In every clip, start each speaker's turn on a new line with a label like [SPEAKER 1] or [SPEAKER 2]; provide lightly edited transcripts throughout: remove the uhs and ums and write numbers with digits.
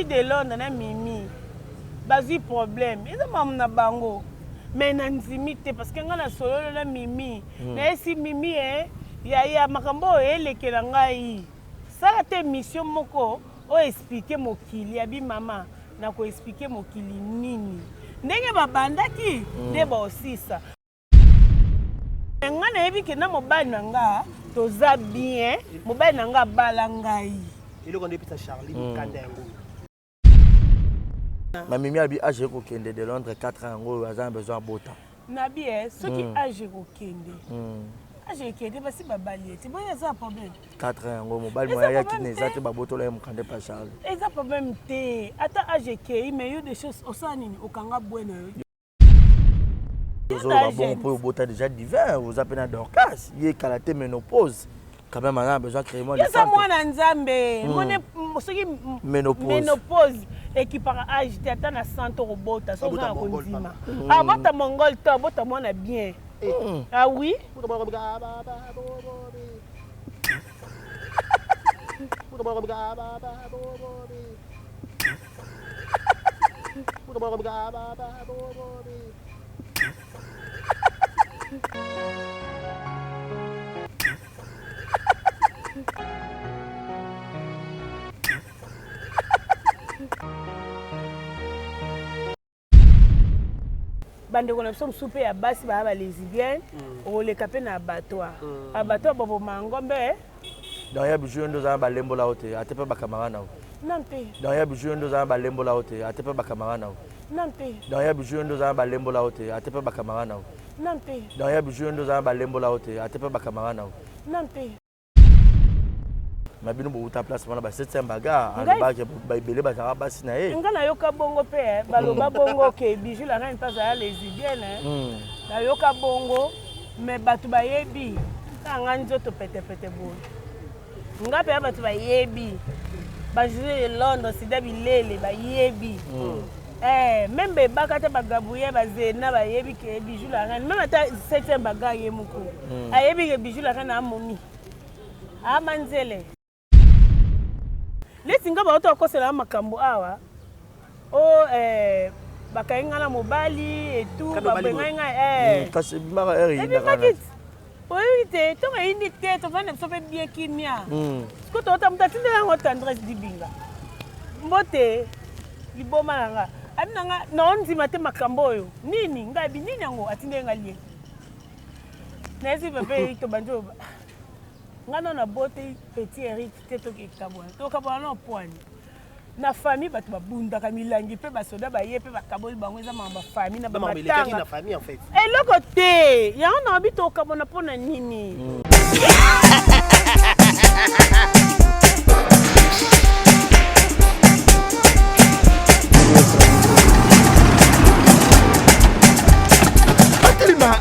[SPEAKER 1] de Londres na Mimi bazi problème eza mamu na bango mais na nzimite parce que nga na solo na Mimi na esi Mimi ya makambo elekela ngai sala te mission moko o expliquer mokili ya bi mama na ko expliquer mokili nini ndenge babandaki nde baosisa nga na yebi ke na mobali na nga toza bien mobali na nga bala ngai
[SPEAKER 2] eloko nde pita Charlie mukanda yango
[SPEAKER 3] ma Mimi abi age ko kende de Londres 4 ans ngo azan besoin bota
[SPEAKER 1] na bien soki age ko kende age kende basi babali eti boya za problème
[SPEAKER 3] 4 ans ngo mobali moya ya kine zate babotola mukande pa Charles
[SPEAKER 1] eza problème te ata age ke mais yo des choses osani ni okanga bwena yo
[SPEAKER 3] bon pour bota déjà divin vous appelez Dorcas il est kalaté ménopause quand même on a besoin de créer moi
[SPEAKER 1] les ça moi na nzambe ngone soki ménopause équipara âge te ata na 100 robota so na kondima abota mongol to abota mona bien ah oui bandeko na biso mosupe ya basi baya balésbienne oleka mpe na abattoir abattoir baboma ngombe
[SPEAKER 3] dans ya bijou ndo za balembola ote ate pe bakamara nao
[SPEAKER 1] nampe
[SPEAKER 3] dans ya bijou ndo za balembola ote ate pe bakamara nao
[SPEAKER 1] nampe
[SPEAKER 3] dans ya bijou ndo za balembola ote ate pe bakamara nao
[SPEAKER 1] nampe
[SPEAKER 3] dans ya bijou ndo za balembola ote ate pe bakamara nao
[SPEAKER 1] nampe
[SPEAKER 3] mabino bo uta place wana ba 7e baga alba ke ba ibele ba za basi na ye
[SPEAKER 1] nga na yoka bongo pe baloba bongo ke bijou la reine pas à lesbienne na yoka bongo mais batu ba yebi nga nzoto pete bo nga pe batu ba yebi ba jouer Londres sida bilele ba yebi même baka te bagabouye ba zena ba yebi ke bijou la reine même ata 7e baga ye muko ayebi ke bijou la reine amomi amanzele lesi nga baoto akosela makambo awa o bakainga na mobali et tout babenga
[SPEAKER 3] kasi mara eri
[SPEAKER 1] na oui te to indi te to vana so pe bien kimia ko to ta mutati na tendresse dibinga mbote liboma nanga amina nga na nzima te makambo oyo nini nga bi nini yango atinde nga lie na esi pepe to banjo ngana na bote petit Eric te to kabwana na poani na famille batu babunda kamilangi pe basoda baye pe bakaboli bango eza mamba famille na bamatanga
[SPEAKER 2] na famille en fait
[SPEAKER 1] eloko te ya on a bito kabona pona nini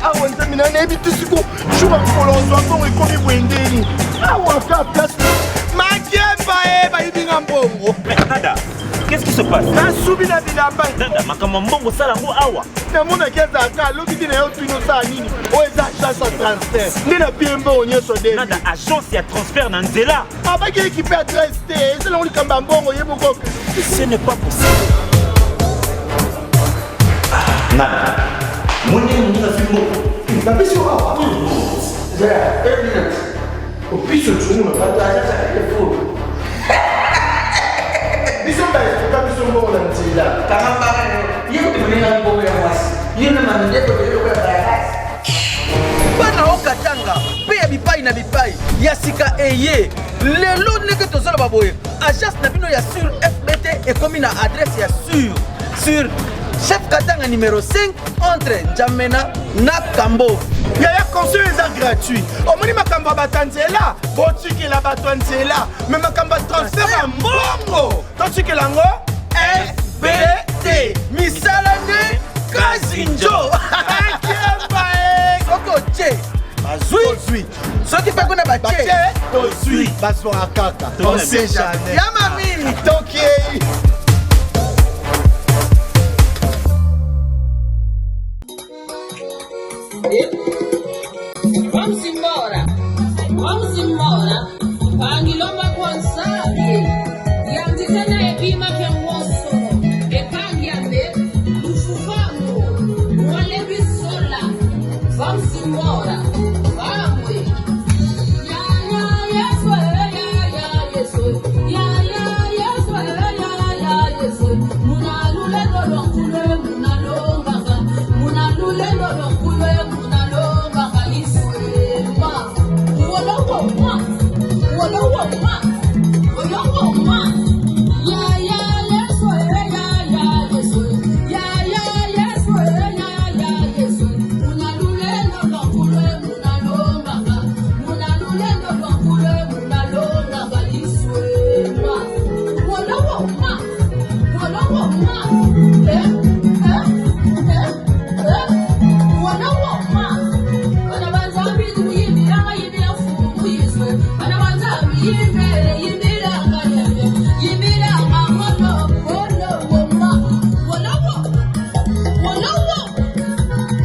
[SPEAKER 4] awa nzamina nayebi tisiko jour akolonzwa mbongo ekomi bwendeni awa ka place makemba bayibinga mbongo
[SPEAKER 5] Nada, qu'est-ce qui se passe?
[SPEAKER 4] nasubi na bilamba
[SPEAKER 5] Nada, makambo mbongo sala ngo awa
[SPEAKER 4] namonaki ezalaka loki ti na yo tino osala nini oyo eza agence ya transfert nde na pie mbongo nyonso de
[SPEAKER 5] Nada, agence ya transfert na nzela
[SPEAKER 4] abaki ekipe adresse te ezelango likambo ya mbongo yeboko
[SPEAKER 5] ce n'est pas possible. Nada, mwende mwenye fimbo
[SPEAKER 4] napesi yo awa opiso tumu napataaaefo biso baesuka biso mbongo na nzela
[SPEAKER 6] bana okatanga mpe ya bipai na bipai ya sika eye lelo ndenge tozoloba boye agence na bino ya sur fbt ekomi na adresse ya sur chef katanga numéro 5 entre Njamena na Kambo.
[SPEAKER 4] yaya conseil eza gratuit omoni makambo ya bato ya nzela botikela bato ya nzela me makambo ya transfert ya mbongo totikela yango fbt misala nde kasi njo akemba
[SPEAKER 6] soki otie bazwi soki mpe kuna batie
[SPEAKER 4] tozwi bazwaka kaka on sait jamais
[SPEAKER 6] ya mamini
[SPEAKER 4] tokei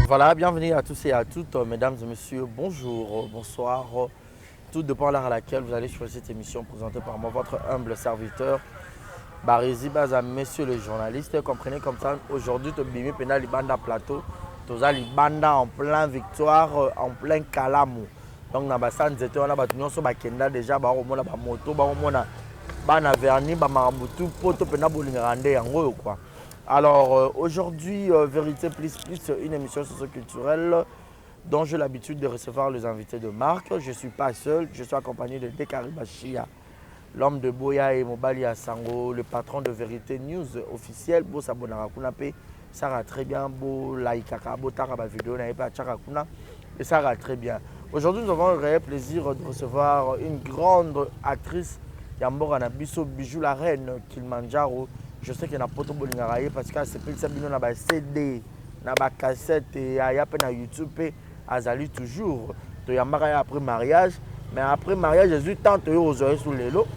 [SPEAKER 3] Voilà, bienvenue à tous et à toutes, mesdames et messieurs, bonjour, bonsoir. Tout dépend de l'heure à laquelle vous allez choisir cette émission présentée par moi, votre humble serviteur, Barési Baza, messieurs les journalistes. Comprenez comme ça, aujourd'hui, tu as Pena Libanda Plateau, tu as Libanda en plein victoire, en plein calamou. Donc, dans le sens où on a battu Bakenda déjà, on a moto, on a verni, on a marabutu, poto Pena Bolingande, en gros quoi. Alors aujourd'hui, Vérité Plus Plus, une émission socio-culturelle dont j'ai l'habitude de recevoir les invités de marque. Je ne suis pas seul, je suis accompagné de Dekari Bachia, l'homme de Boya et Mobali Asango, le patron de Vérité News officiel. Bo Sabonara Kunape, ça va très bien. Bo Laikaka, Bo Taraba vidéo, Naïpa Tcharakuna, et ça va très bien. Aujourd'hui, nous avons le réel plaisir de recevoir une grande actrice, Yambora Nabiso Bijou la reine Kilimanjaro. Je sais qu'il y a poto bolingaraye parce que c'est plus ça bino na ba CD, na ba cassette et a pe na YouTube azali toujours. To yambara après mariage, mais après mariage Jésus tante yo ozoé sous lelo.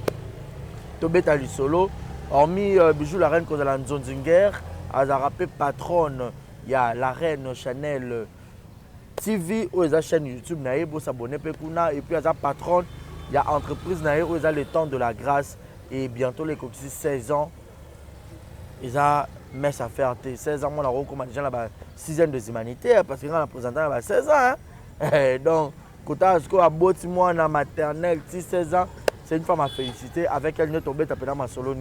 [SPEAKER 3] To beta li solo, hormis Bijou la reine kozala Nzonzinger, azarapé patronne, il y a la reine Chanel TV ou eza chaîne YouTube na yebo s'abonner pe kuna et puis aza patronne, il y a entreprise na yebo eza le temps de la grâce et bientôt les coxis 16 ans. Ils ont mis à faire 16 ans, moi, on a déjà la 6e des humanités, parce que quand on a présenté, on a 16 ans. Hein? Donc, quand on a beau moi en maternelle, 16 ans, c'est une femme à féliciter. Avec elle, nous sommes tombés dans ma solo.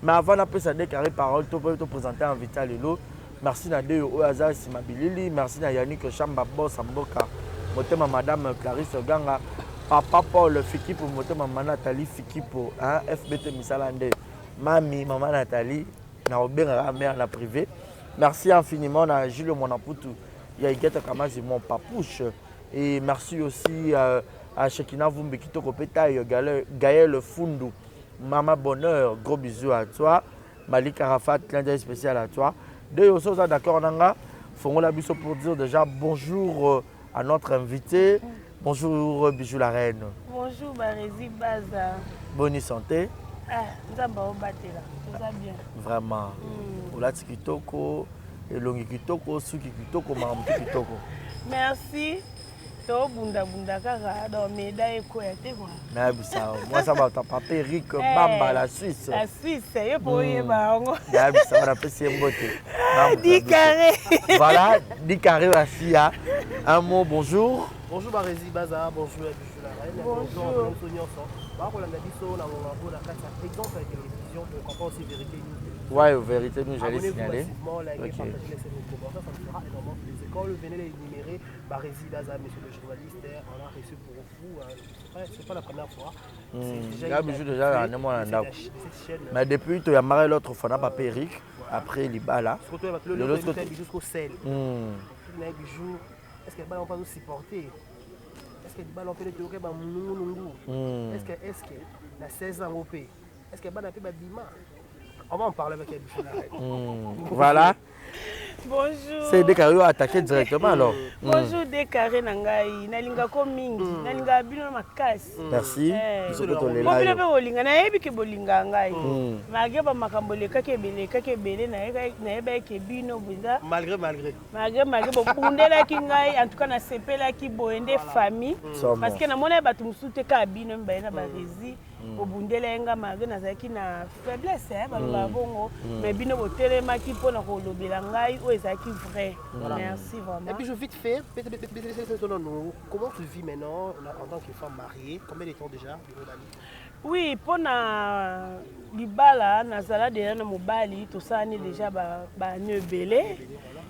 [SPEAKER 3] Mais avant d'appeler ça déclaré parole, tu peux te présenter en Vital Lelo. Merci Nadé Oaza Simabilili, merci à Yannick Chamba Boss Amboka, Motema Madame Clarisse Ganga, Papa Paul Fikipo, Motema Nathalie Fikipo, hein? FBT Misalande, Mami, Maman Nathalie. Na privé. Merci infiniment à Gilles Monaputu, Yaïgeta Kamazi, mon papouche. Et merci aussi à Shekina Vumbi Kitoko Petaï, Gaël Fundu, Mama Bonheur, gros bisous à toi. Malik Arafat, clin d'œil spécial à toi. Deux choses d'accord, Nanga. Fongo la biso pour dire déjà bonjour à notre invité. Bonjour Bijou la reine.
[SPEAKER 1] Bonjour Barési Baza.
[SPEAKER 3] Bonne santé.
[SPEAKER 1] Ah, nous avons battu là. Tout va bien.
[SPEAKER 3] Vraiment. Ola Kitoko, Elongi Kitoko, Suki Kitoko, Maramtu Kitoko.
[SPEAKER 1] Merci. To bunda bunda kaka dans médaille quoi te quoi.
[SPEAKER 3] Na bisa. Moi ça va ta papa Eric Bamba la Suisse.
[SPEAKER 1] La Suisse, c'est pour y bango.
[SPEAKER 3] Na bisa on appelle c'est mbote.
[SPEAKER 1] 10 carrés.
[SPEAKER 3] Voilà, 10 carrés aussi. Un mot bonjour.
[SPEAKER 2] Bonjour Barési Baza, bonjour à Bijou la reine.
[SPEAKER 1] Bonjour.
[SPEAKER 2] Bonjour. Exemple avec les télévisions, on pense aussi Vérité News.
[SPEAKER 3] Ouais, Vérité News, j'allais signaler.
[SPEAKER 2] Likez, partagez, laissez vos commentaires, ça me fera énormément plaisir. Quand vous venez les énumérer, Barési Baza, monsieur le journaliste, on a reçu pour vous. C'est pas la première fois.
[SPEAKER 3] Là, Bijou déjà, on a mais depuis, tu as marré l'autre fois, on a pas Eric. Après, il est là.
[SPEAKER 2] L'autre côté, jusqu'au sel. Bijou, est-ce qu'elle va pas nous supporter? Est-ce que les peut être est-ce que la 16 ans au pays? Est-ce que les bima? On va en parler avec elle.
[SPEAKER 3] Voilà.
[SPEAKER 1] Bonjour.
[SPEAKER 3] C'est Décaré attaqué directement alors.
[SPEAKER 1] Bonjour Décaré Nangai. Nalinga ko mingi. Nalinga bino makasi.
[SPEAKER 3] Merci.
[SPEAKER 1] Bino be bolinga na yebi ke bolinga ngai. Mage ba makambo le kakebele na yeba ke bino bunza.
[SPEAKER 2] Malgré.
[SPEAKER 1] Malgré bo kundela ki ngai en tout cas na sepela ki boende famille parce que na mona ba tumsute ka bino mba na Barési. Obundela nga malgré na zaki na faiblesse ba bongo mais bino botelema ki pona ko lobela ngai o ezaki vrai. Merci vraiment.
[SPEAKER 2] Et puis je vite fait, comment tu vis maintenant en tant que femme mariée? Combien de temps déjà?
[SPEAKER 1] Oui, pour na libala nazala déjà na mobali tosani déjà ba nebele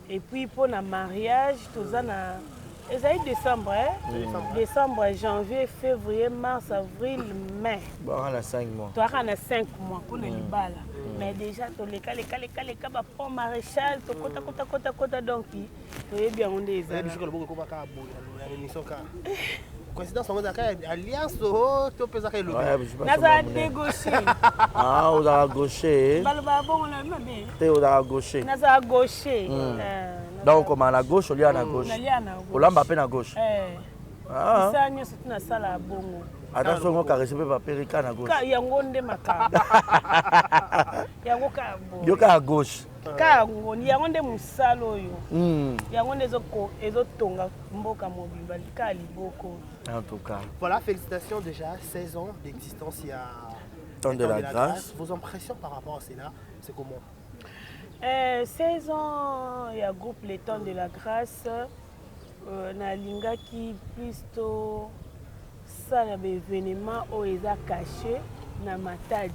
[SPEAKER 1] et puis pour na mariage tozana ezali décembre décembre, janvier, février, mars, avril, mai.
[SPEAKER 3] Bon, on a 5 mois.
[SPEAKER 1] Tu as 5 mois pour les libala. Mais déjà tu les ba pont maréchal to kota donc tu es bien on est ça.
[SPEAKER 2] Coïncidence, on a alliance, tu peux faire le.
[SPEAKER 1] Naza négocier.
[SPEAKER 3] Ah, on a gaucher.
[SPEAKER 1] Balba bon on a bien.
[SPEAKER 3] Tu on a gaucher.
[SPEAKER 1] Naza gaucher.
[SPEAKER 3] Donc comme à la gauche, on y a à gauche. On l'a à gauche.
[SPEAKER 1] Ah. Ça n'y c'est na sala bongo.
[SPEAKER 3] Attention, on caresse pas périca à gauche.
[SPEAKER 1] Yango nde makaba. Yango ka bongo.
[SPEAKER 3] Yo ka à gauche.
[SPEAKER 1] Ka ngoni yango nde musalo yo. Yango nde ezotonga mboka mobimba ka liboko.
[SPEAKER 3] En tout cas.
[SPEAKER 2] Voilà, félicitations déjà, 16 ans d'existence il y a
[SPEAKER 3] Temps de la grâce.
[SPEAKER 2] Vos impressions par rapport à cela, c'est comment?
[SPEAKER 1] 16 ans, il y a groupe Les Temps de la Grâce. Na lingaki plutôt ça na événement où ils a caché na Matadi.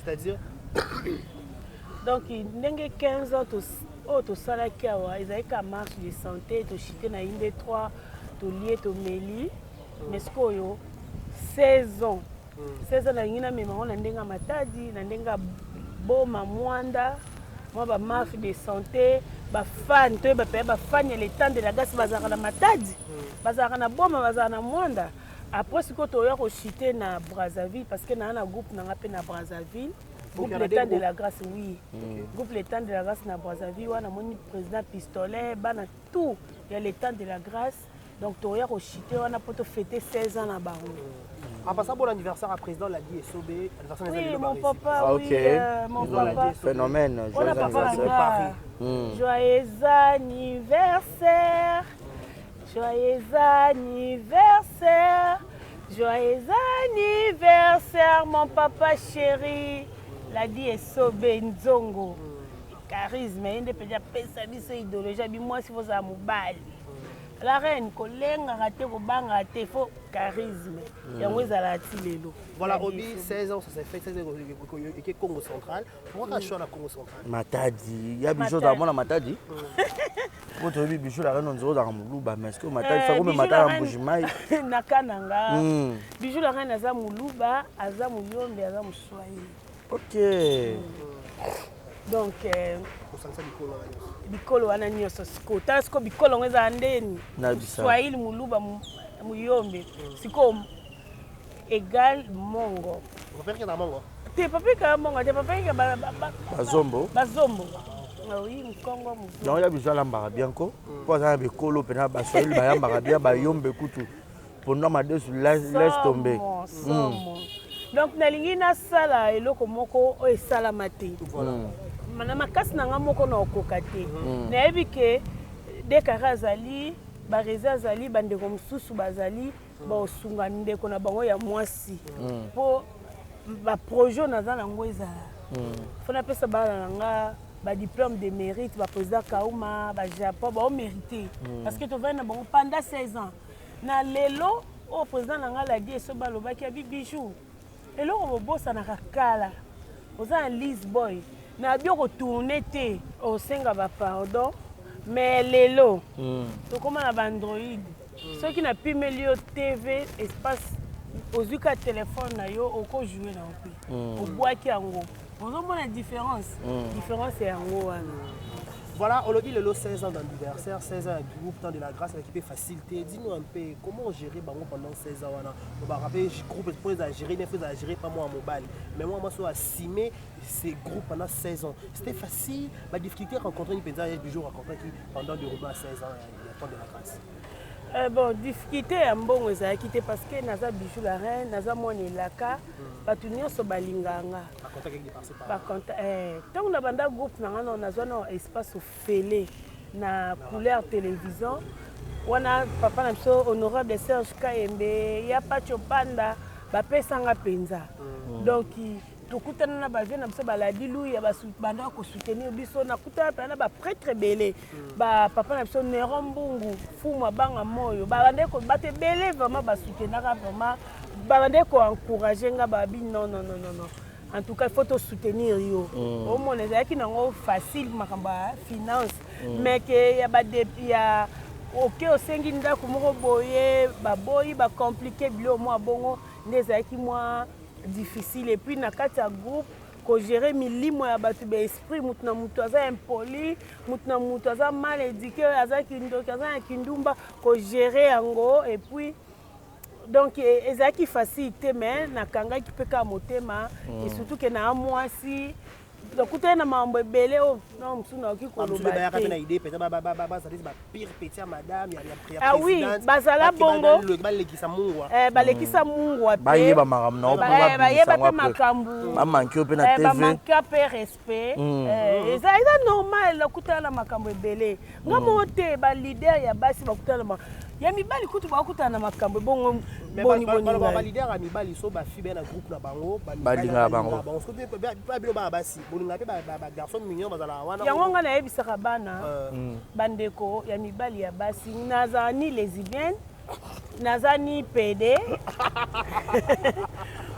[SPEAKER 2] C'est-à-dire
[SPEAKER 1] donc ndenge 15 ans to sala kiawa ils avaient marche de santé to chité na inde 3 to lié to meli mais ce koyo 16 ans na ngina mema on ndenga Matadi na ndenga boma mwanda moi ba marche de santé ba fan to ba fan ya Les Temps de la Grâce bazaka na Matadi bazaka na boma bazaka na mwanda après ce que to ya ko chité na Brazzaville parce que na groupe na ngape na Brazzaville. Groupe Les Temps de la Grâce, oui. Groupe Les Temps de la Grâce na Brazzaville, on a mon président Pistolet, bana tout. Il y a Les Temps de la Grâce. Donc, tu as chité, on a pour fêter 16 ans à Baron.
[SPEAKER 2] En passant pour l'anniversaire à président Ladi et Sobé,
[SPEAKER 1] oui, mon papa, oui, mon papa.
[SPEAKER 3] Phénomène,
[SPEAKER 1] joyeux anniversaire. Joyeux anniversaire. Joyeux anniversaire. Joyeux anniversaire, mon papa chéri. Ladi et Sobé Nzongo. Charisme, il y a des idéologie, moi si vous avez mobile. La reine, collègue, raté, il faut charisme.
[SPEAKER 2] Voilà, Obi, 16 ans, ça s'est fait, 16 ans, il y a Congo central. Pourquoi tu as choisi Congo central?
[SPEAKER 3] Matadi, il y a des choses à moi, Matadi. Quand tu as vu Bichou, la reine, on dirait dans Moulouba, mais est-ce que Matadi, ça comme Matadi en Boujimaï?
[SPEAKER 1] Nakananga. Bichou, la reine, Aza Moulouba, Aza Mouyombe, Aza Moussoaï.
[SPEAKER 3] Ok.
[SPEAKER 1] Donc, bikolo wana nyonso siko tala siko bikolo ngo eza ndeni Swahili Muluba Muyombe siko égal Mongo.
[SPEAKER 2] Papa qui na Mongo.
[SPEAKER 1] Te papa ka Mongo, te papa ka
[SPEAKER 3] Bazombo.
[SPEAKER 1] Bazombo. Oui, Mkongo Mkongo.
[SPEAKER 3] Donc il y a besoin d'ambara bien ko. Pour ça bikolo pena ba Swahili ba yambara bien ba yombe kutu. Pour nous mader sur laisse tomber.
[SPEAKER 1] Donc nalingi na sala eloko moko o esalama te. Voilà. Na makasi nanga moko na okoka te nayebi ke dekara azali bareza azali bandeko mosusu bazali baosunga ndeko na bango ya mwasi mpo baprojet naza nango ezala fo napesa bana nanga badiplôme de mérite baprésident Kauma bajapon baomérité parce que tovai na bango pendant 16 ans na lelo oyo président nanga Ladi eso balobaki abi bijou eloko bobosanaka kala oza na Lise Boy na bien retourner te au senga ba pardon mais lelo to comme na Android ceux qui n'a plus milieu TV espace ozuka téléphone na yo oko jouer na opi o boaki yango ozo mona différence c'est yango wana.
[SPEAKER 2] Voilà, aujourd'hui le lot 16 ans d'anniversaire, 16 ans du groupe Temps de la Grâce avec l'équipe facilité. Dis-nous un peu comment gérer Bango pendant 16 ans. On va rappeler groupe pour gérer, il faut gérer pas moi en mobile. Mais moi je suis assimé ces groupes pendant 16 ans. C'était facile, ma difficulté rencontrer une personne du jour rencontrer qui pendant de repas 16 ans il y a Temps de la Grâce.
[SPEAKER 1] Bon, difficulté à mbongo ezala kité parce que naza bijou la reine, naza mwana elaka, batu nyonso balinganga.
[SPEAKER 2] Par contact avec des participants.
[SPEAKER 1] Par contact tant na banda groupe nanga na naza na espace ofele na couleur télévision. Wana papa na biso honorable Serge Kayembe, ya Pacho Panda, bapesanga penza. Donc tokutana na bavie na biso baladi luya banda ko soutenir biso na kutana pa na ba prêtre belé ba papa na biso Nero Mbungu fuma banga moyo ba bande ko bate belé vraiment ba soutenir vraiment bande encourager nga babi non. En tout cas, il faut te soutenir yo. Au moins les qui n'ont facile makamba finance, mais que y a OK au senginda kumoko boye baboyi ba compliqué bilo moi bongo les qui moi difficile et puis na kati ya groupe ko gérer milimo ya batu be esprit mutuna mutu aza impoli mutuna mutu aza mal éduqué aza kindoki aza kindumba ko gérer yango et puis donc ezaki facilité mais nakanga ki peka motema et surtout que na mwasi donc tu na mambo ebele o non msuna okikoloba
[SPEAKER 2] na idée peut-être ba pire petit madame ya
[SPEAKER 1] ah oui bazala bongo
[SPEAKER 2] balekisa mungwa
[SPEAKER 1] balekisa mungwa
[SPEAKER 3] ba yeba makamno
[SPEAKER 1] ba yeba pe makambu
[SPEAKER 3] ba manki pe na TV
[SPEAKER 1] ba manki pe respect eza normal lokutana makambo ebele ngamo te ba leader ya basi bakutana ya mibali kutu bakutana makambo bongo boni
[SPEAKER 2] ba leader ya mibali so ba fibe na groupe na bango
[SPEAKER 3] balinga bango
[SPEAKER 2] parce que ba bilo ba basi bolinga pe ba garçon mignon bazala wana
[SPEAKER 1] yango nga na yebisaka bana bandeko ya mibali ya basi nazani lesbienne nazani PD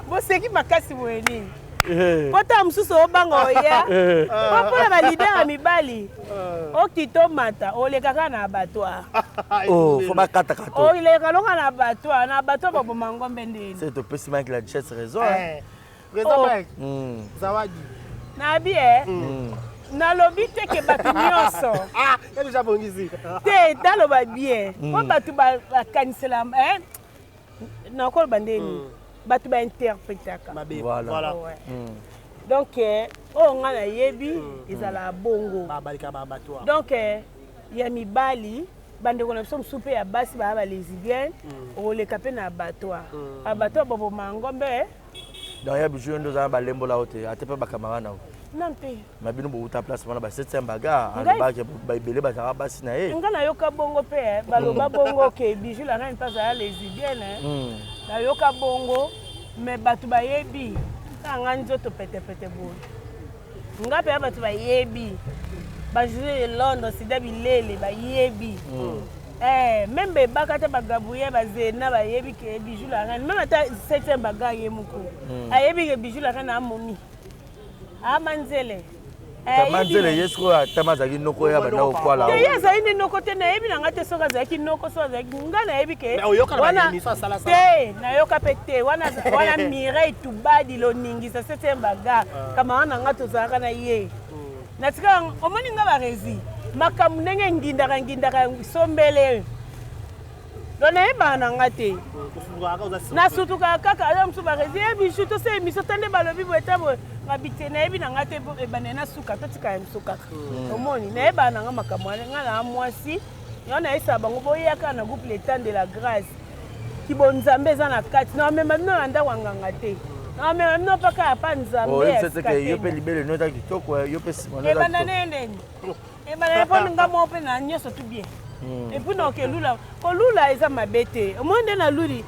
[SPEAKER 1] boseki makasi moyeni pota mosusu obanga oya mpona balider ya mibali okito mata olekaka na abattoir
[SPEAKER 3] fo bakataka to
[SPEAKER 1] oleka longa na abattoir baboma ngombe ndeni
[SPEAKER 3] c'est topesi maki la duchesse raison
[SPEAKER 2] zawadi
[SPEAKER 1] nabi nalobi te ke bato nyonso te taloba bien po bato bakanisela nakoloba ndeni bato bainterprétaka
[SPEAKER 3] voilà
[SPEAKER 1] donc oyo nga nayebi ezala bongo donc ya mibali bandeko na biso mosusu mpe ya basi baya balesbienne oleka mpe na abattoir baboma ngombe
[SPEAKER 3] donc ya biso yo nde ozala balembola o te ate mpe bakamara na o
[SPEAKER 1] non mpe
[SPEAKER 3] mabino bouta place wana ba 7e baga alobaki baebele bazalaka basi na ye
[SPEAKER 1] nga nayoka bongo mpe baloba bongo ke bijou la reine mpe azala lesbienne nayoka bongo mais bato bayebi kanga nzoto petepete boye nga mpe ya bato bayebi bajoue londres sida bilele bayebi même bebaka te bagabuye bazena bayebi ke bijou la reine même ata 7e baga ye moko ayebi ke bijou la reine amomi amanzele
[SPEAKER 3] manzele yesko atama azalaki noko ya banda kokwala
[SPEAKER 1] te ye azali nde noko te nayebi nanga te soki azalaki noko soki azalaki nga nayebi ke te nayoka mpe te wana mireille tubadi loningisa 7e baga kamara nanga tozalaka na ye natika omoni nga baresi makambo ndenge ngindaka sombele do nayebaka nanga te nasutukaka kaka aza mosusu baresi yebisu tose émission tande balobi boye ta boye ngabite nayebi nanga te ebane na suka totika ya misuka omoni nayebaka nanga makambo wana nga na mwasi yo nayesaka bango boyaka na groupe le temps de la grâce kibonzambe eza na kati naomema bino na ndako nganga te naomema bino mpaka ya pa nzambe
[SPEAKER 3] yo mpe libele no eza kitoko yo mpe nsima
[SPEAKER 1] ebanda nendeni ebanda eponi nga moko mpe na nyonso tu bien epuis naoke lula kolula eza mabe te omoi nde naluli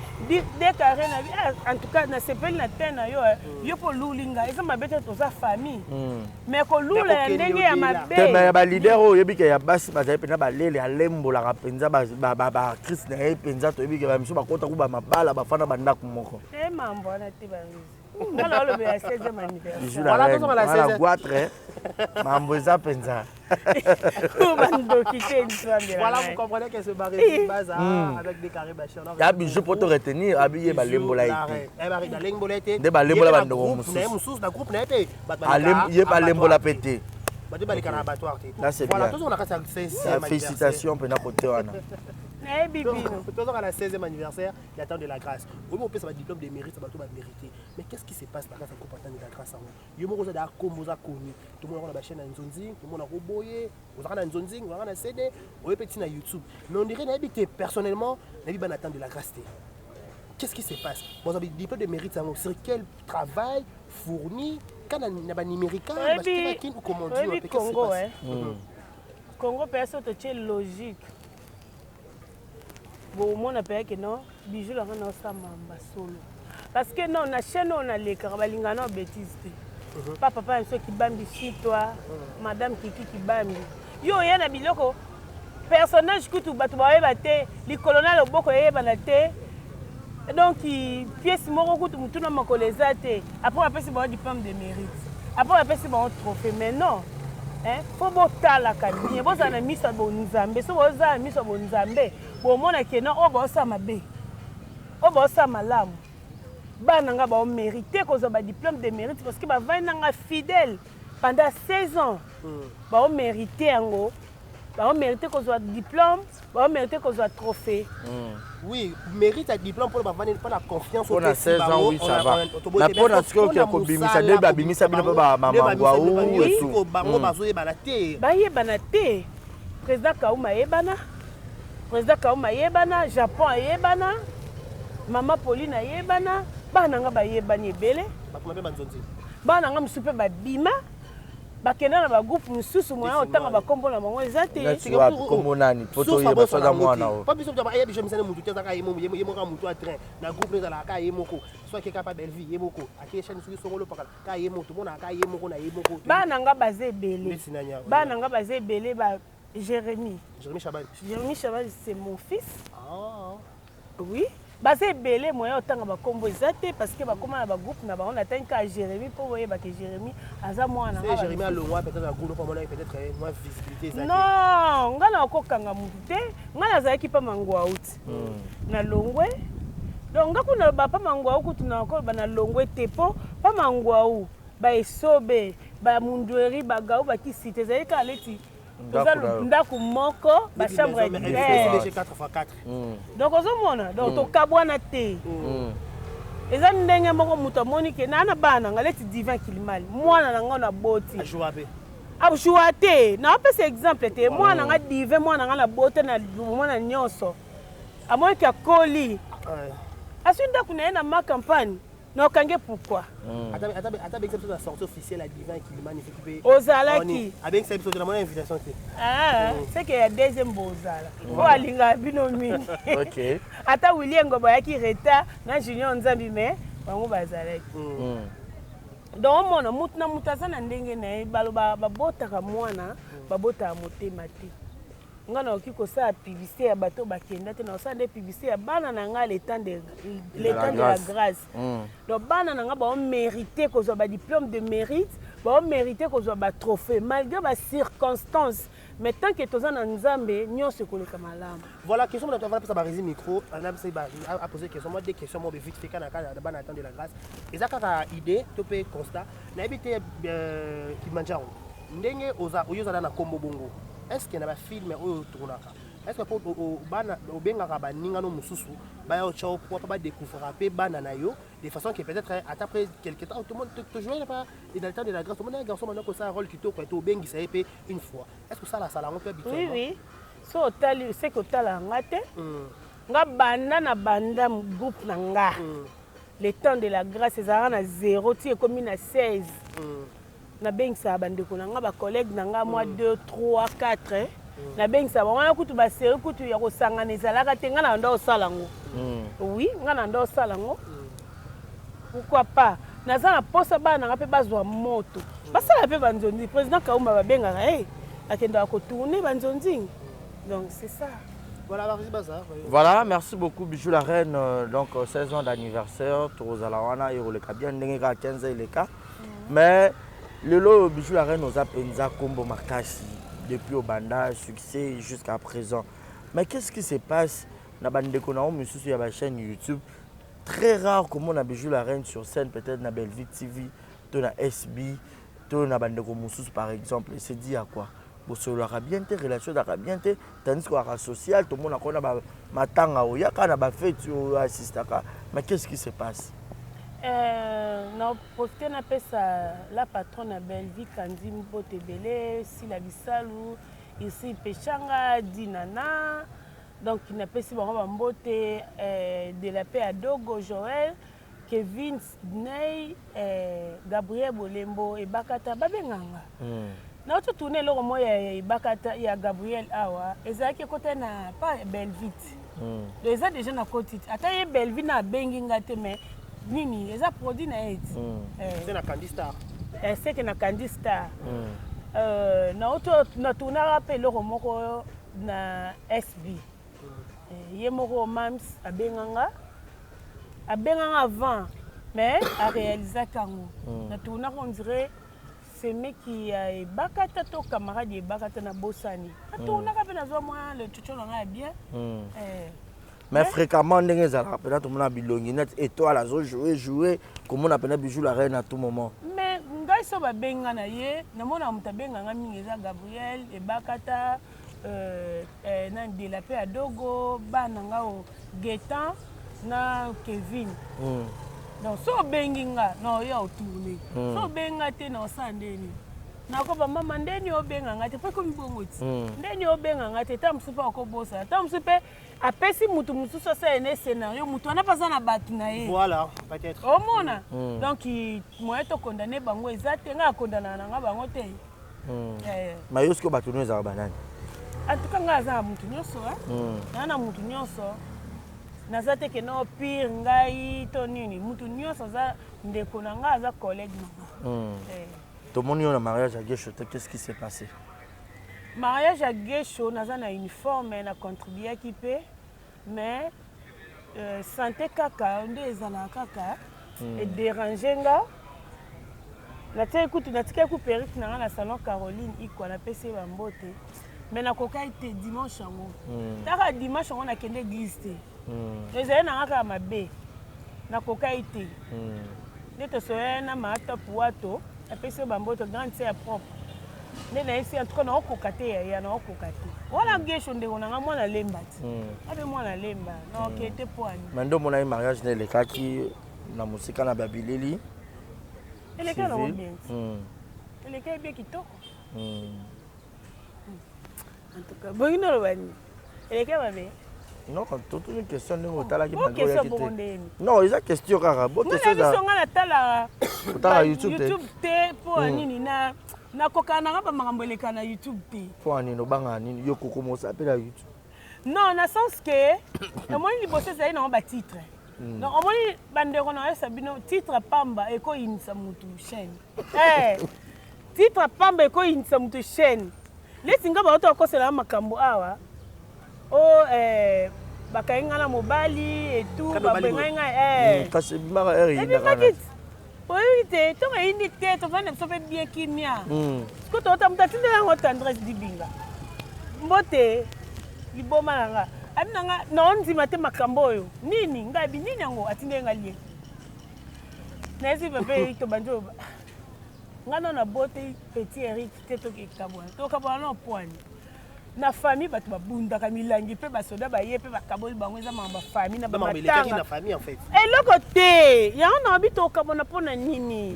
[SPEAKER 1] dekare na bi en tout cas nasepeli na te na yo yo mpo luli nga eza mabe te toza famille mais kolula ya ndenge ya mabe
[SPEAKER 3] ya balider oyo oyebike ya basi bazali mpenza balele alembolaka mpenza bakriste na ye mpenza toyebike bamiso bakota ku bamabala bafanda bandako moko
[SPEAKER 1] mambo wana te barisi ngana olobela 16e
[SPEAKER 3] anniversaire goitre mambo eza mpenza
[SPEAKER 2] voilà, vous comprenez que ce baril base avec des carrés bachers.
[SPEAKER 3] Il y a bijou pour te retenir, habillé balembola été.
[SPEAKER 2] Des
[SPEAKER 3] balembola bandoko mususu.
[SPEAKER 2] Na groupe na été.
[SPEAKER 3] Yé balembola pété.
[SPEAKER 2] Là c'est bien. Voilà, tous on a 16e.
[SPEAKER 3] Félicitations pour na côté wana.
[SPEAKER 2] Tous on a la 16e anniversaire, il y a tant de la grâce. Oui, on peut ça va diplôme de mérite, ça va tout mériter. Mais qu'est-ce qui se passe par là ça comportement de la grâce en vous? Yo mo ko da komboza connu. Tout le monde a la chaîne na Nzonzi, tout le monde a roboyé, on a na Nzonzi, on a na CD, on est petit na YouTube. Mais on dirait na habité personnellement, na bi ban attendre de la grâce. Qu'est-ce qui se passe? Bon, ça diplôme de mérite ça sur quel travail fourni quand na ba numérique parce que ou comment dire
[SPEAKER 1] Congo hein. Congo personne te tient logique. Bon, mon appelle que non, bijou la rana sama solo. Parce que non, na chaîne on a les karabalinga non bêtise. Papa ceux qui bambi si toi, madame Kiki qui bambi. Yo ya na biloko personnage kutu batu ba te, li colonel oboko ye banate. Donc pièce moko kutu mutu na makolo eza te après apesi bango diplôme de mérite après apesi bango trophée mais non fo botalaka bien bozala na miso ya bonzambe so bozala na miso ya bonzambe bomona kena oyo baosala mabe oyo baosala malamu bana nga baomérite kozwa badiplôme de mérite parce que bavandi nanga fidèle pendant 16 ans baomérite yango baomérite kozwa diplôme baomérite kozwa trophée.
[SPEAKER 2] Oui, mérite un diplôme pour la confiance.
[SPEAKER 3] Pour 16 ans, oui, ça va. Mais pour la score qui a kobimisa de babimisa bino pa mamangwa ou et tout.
[SPEAKER 2] Bango bazo yebana te.
[SPEAKER 1] Ba yebana te. Président Kauma yebana. Président Kauma yebana, Japon yebana. Maman Pauline yebana. Bana nga ba yebani ebele.
[SPEAKER 2] Bakoma banzonzi.
[SPEAKER 1] Bana nga musupe ba bima. Bakenda na ba groupe mususu mwana otanga ba kombo na bango ezate
[SPEAKER 3] kombo nani poto yeba soda mwana o
[SPEAKER 2] pas biso ba yebi je misane mutu tezaka yemo ka mutu a train na groupe ezala ka yemoko soit ke kapa belle vie yemoko akeye chaîne suki songolo pakala ka yemo to mona ka yemoko na yemoko
[SPEAKER 1] bana nga baze belé bana nga baze belé ba Jérémy Chabal c'est mon fils. Oui baze belé moyen otanga ba kombo ezate parce que ba koma na ba groupe na ba on atteint ka Jérémy pour voyer ba que Jérémy aza mwana
[SPEAKER 2] nga Jérémy a longwa peut-être na groupe pour moi peut-être moins visibilité ezate
[SPEAKER 1] non nga na kokanga mutu te nga nazalaki pa mangwa out na longwe donc nga kuna ba pa mangwa out kuna ko ba na longwe tepo pa mangwa ou ba esobe ba mundweri ba gaou ba kisite ezalika aleti ndako moko ba chambre
[SPEAKER 2] de 4x4
[SPEAKER 1] donc ozomona donc tokabwana te eza ndenge moko mutu amoni ke na bana nga leti divin kilimali mwana na nga na boti ajua te na apesa exemple te mwana nga divin mwana nga na bote na mwana nyonso amoni ke akoli asi ndako na ye na ma campagne na okange pourquoi
[SPEAKER 2] ata bengisa biso na sortie officielle ya divin kilimani feki mpe
[SPEAKER 1] ozalaki
[SPEAKER 2] abengisa biso te na mona invitation te
[SPEAKER 1] c'est que ya deuxième bozala oyo alingaka bino mingi ata William Ngobo ayaki reta na Junior Nzambi me bango bazalaki donc omona mutu na mutu aza na ndenge na ye baloba babotaka mwana babotaka motema te nga na oki kosala publicité ya bato bakenda te na osala nde publicité ya bana na nga le temps de la grâce donc bana na nga baomérite kozwa badiplôme de mérite baomérite kozwa batrophée malgré bacirconstance mais tant que toza na nzambe nyonso ekoleka malamu.
[SPEAKER 2] Voilà, question on va passer par rési micro a posé question moi des questions moi vite fait kana bana temps de la grâce ezaka idée to pe constat na ebité Kilimanjaro ndenge oza na kombo bongo. Est-ce qu'il y a un film où tournaka? Est-ce que pour bana obengaka baninga no mususu ba yo chao pour pas découvrir bana na yo de façon que peut-être après quelque temps tout le monde te jouer pas et dans le temps de la grâce tout le monde un garçon maintenant que ça un rôle qui to ko bengi ça épée une fois. Est-ce que ça la salon peut habituellement?
[SPEAKER 1] Oui so tali c'est que tala ngate nga banda na banda groupe na nga le temps de la grâce ezara na 0 ti ekomi na 16 na bengisa bandeko na nga ba collègue na nga moi 2 3 4 na bengisa ba wana kutu ba série kutu ya kosangana ezalaka te nga na ndo osala ngo oui nga na ndo osala ngo pourquoi pas naza na posa bana nga pe bazwa moto basala pe banzonzi président Kauma ba bengaka akenda ko tourner banzonzi donc c'est ça.
[SPEAKER 3] Voilà, merci beaucoup Bijou la reine donc 16 ans d'anniversaire tozala wana yoroleka bien ndenge ka 15 ans ileka mais le Bijou la reine nous a penza combo makasi depuis au banda succès jusqu'à présent. Mais qu'est-ce qui se passe na bandeko na mususu ya ba chaîne YouTube très rare comme on a Bijou la reine sur scène peut-être na Belleville TV, to na SB, to na bandeko mususu par exemple, c'est dit à quoi? Bo solo ra bien te relation da bien te tandis que la social tout le monde a kona ba matanga o ya kana ba fête o assistaka. Mais qu'est-ce qui se passe?
[SPEAKER 1] Na profité na pesa la patronne à Belleville Kandi Mbote Belé si la bisalu ici Pechanga Dinana donc il n'a pas si bon Mbote de la paix à Dogo Joël Kevin Ney Gabriel Bolembo et Bakata Babenganga na autre tourner le romo ya Bakata ya Gabriel awa ezaki côté na pas Belleville les a déjà na côté ata Belleville na benginga te mais nini eza produit na eti
[SPEAKER 2] c'est na Candy Star
[SPEAKER 1] c'est que na Candy Star na auto na tourner pe le romo na SB ye moko mams abenganga abenganga avant mais aréalisaki yango natournaka on dirait c'est mec qui ebaka ta to camarade ebaka ta na bosani atournaka mpe nazwa mwa le chucho nanga ya bien
[SPEAKER 3] mais fréquemment ndenge ezalaka mpena tomona bilongi neti étoile azojouer komona mpena bijou la reine à tout moment.
[SPEAKER 1] mais ngai so babenga na ye namona moto abenganga mingi eza Gabriel ebakata nani dela mpe adogo bana nga o Gaetan na Kevin donc so obengi nga na oya otourne so obenga te na osala ndeni nakoba mama ndeni obenga nga te mpo ekomi bongo ti ndeni obenga nga te ta mosusu mpe akobosana ta mosusu mpe apesi mutu mosusu asala ene scénario mutu wana mpe aza na bato na ye
[SPEAKER 2] voilà peut-être
[SPEAKER 1] omona donc moye tokondane bango eza te ngai akondanaka na nga bango te
[SPEAKER 3] mais yo sikoyo bato no ezala banani
[SPEAKER 1] en tout cas ngai aza na mutu nyonso naa na mutu nyonso naza te ke no pire ngai to nini mutu nyonso aza ndeko na ngai aza collègue na nga
[SPEAKER 3] tomoni yo na mariage ya Gesho te qu'est-ce qui s'est passé?
[SPEAKER 1] mariage ya Gesho naza na uniforme na contribuaki mpe mais santé kaka nde ezalaka kaka edérange nga natikaki ku perike na nga na salon Caroline ikwa napesi ye bambote mais nakokai te dimanche yango taka dimanche yango nakende église te ezali na nga kaka mabe nakokai te nde tosoye na maatapu wato apesi ye bambote grande se ya propre nde nayesi en tout cas naokoka te yaya naokoka te wana Gesho ndeko na nga mwana lemba ti abe mwana lemba naoke te poani
[SPEAKER 3] mais nde omona ye mariage na elekaki na mosika na babileli
[SPEAKER 1] eleki nango bien eleki ebie kitoko en tout cas bongi noloba nini eleki mabe
[SPEAKER 3] non toute une question ndenge otalaki
[SPEAKER 1] question bongo ndeni
[SPEAKER 3] non eza question kaka
[SPEAKER 1] biso nga
[SPEAKER 3] natalaka
[SPEAKER 1] youtube te mpo nini nakokana nanga bamakambo eleka na youtube te
[SPEAKER 3] mpo anini obangaka nini yo kokomosa mpe na youtube
[SPEAKER 1] non na sens ke omoni liboso ezali nango batitre donc omoni bandeko na yosa bino titre pamba ekoyinisa mutu chaîne titre pamba ekoyinisa mutu chaîne leti nga baoto bakosela makambo awa bakangi nga na mobali etu babengai nga
[SPEAKER 3] kasi ebimaka ere
[SPEAKER 1] ebimaki oyebi te ntongo eyindi te tofanda biso mpe bien kimia siko toota atindela yango tendresse dibinga mbote liboma na nga abi na nga naondima te makambo oyo nini ngai abi nini yango atindeli nga lie nayesi pepe tobandi oyo nga no na bote petit Eric te tokabwana no poani na famille bato babundaka milangi mpe basoda baye mpe bakaboli bango eza makambo bafamille na bamatanga eloko te yango na babi tokabona mpona nini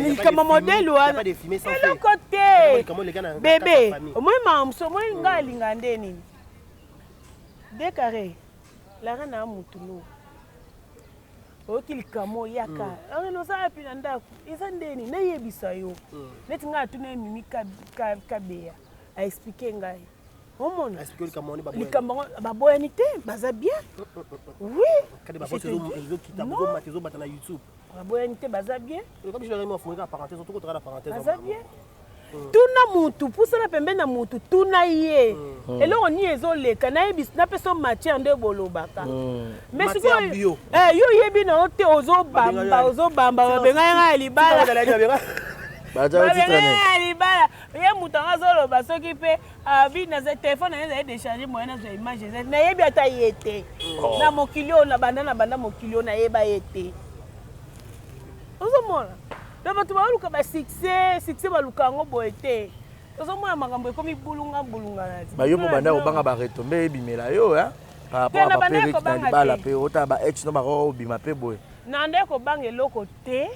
[SPEAKER 1] likama modele wana eloko te bebe omoi mamoso omoi nga alinga nde nini dekare lara na mutu no oyoki likamo oyaka nosala mpi na ndako eza ndeni nayebisa yo neti ngai atuna emimi kabeya aexplike ngai omona likambo baboyani te baza bien baboyani te baza bien baza bien tuna mutu pusana pembe na mutu tuna ye eloko nini ezoleka nayebisi napesa matière nde bolobaka mais sikoyo yo oyebi na yo te ozobamba babengai ngai ya libala ye mutu anga azoloba soki mpe abi na telefone naye ezali décharge moye nazwa image eza nayebi ata ye te na mokili oyo na banda mokili oyo nayeba ye te ozomona donc bato baluka basuccès baluka yango boye te tozomona makambo ekomi bulunga
[SPEAKER 3] yo mpo banda kobanga baretombe ebimela yo par rapport a baperik na libala mpe otala baex no bakoko obima mpe boye
[SPEAKER 1] na nde kobanga eloko te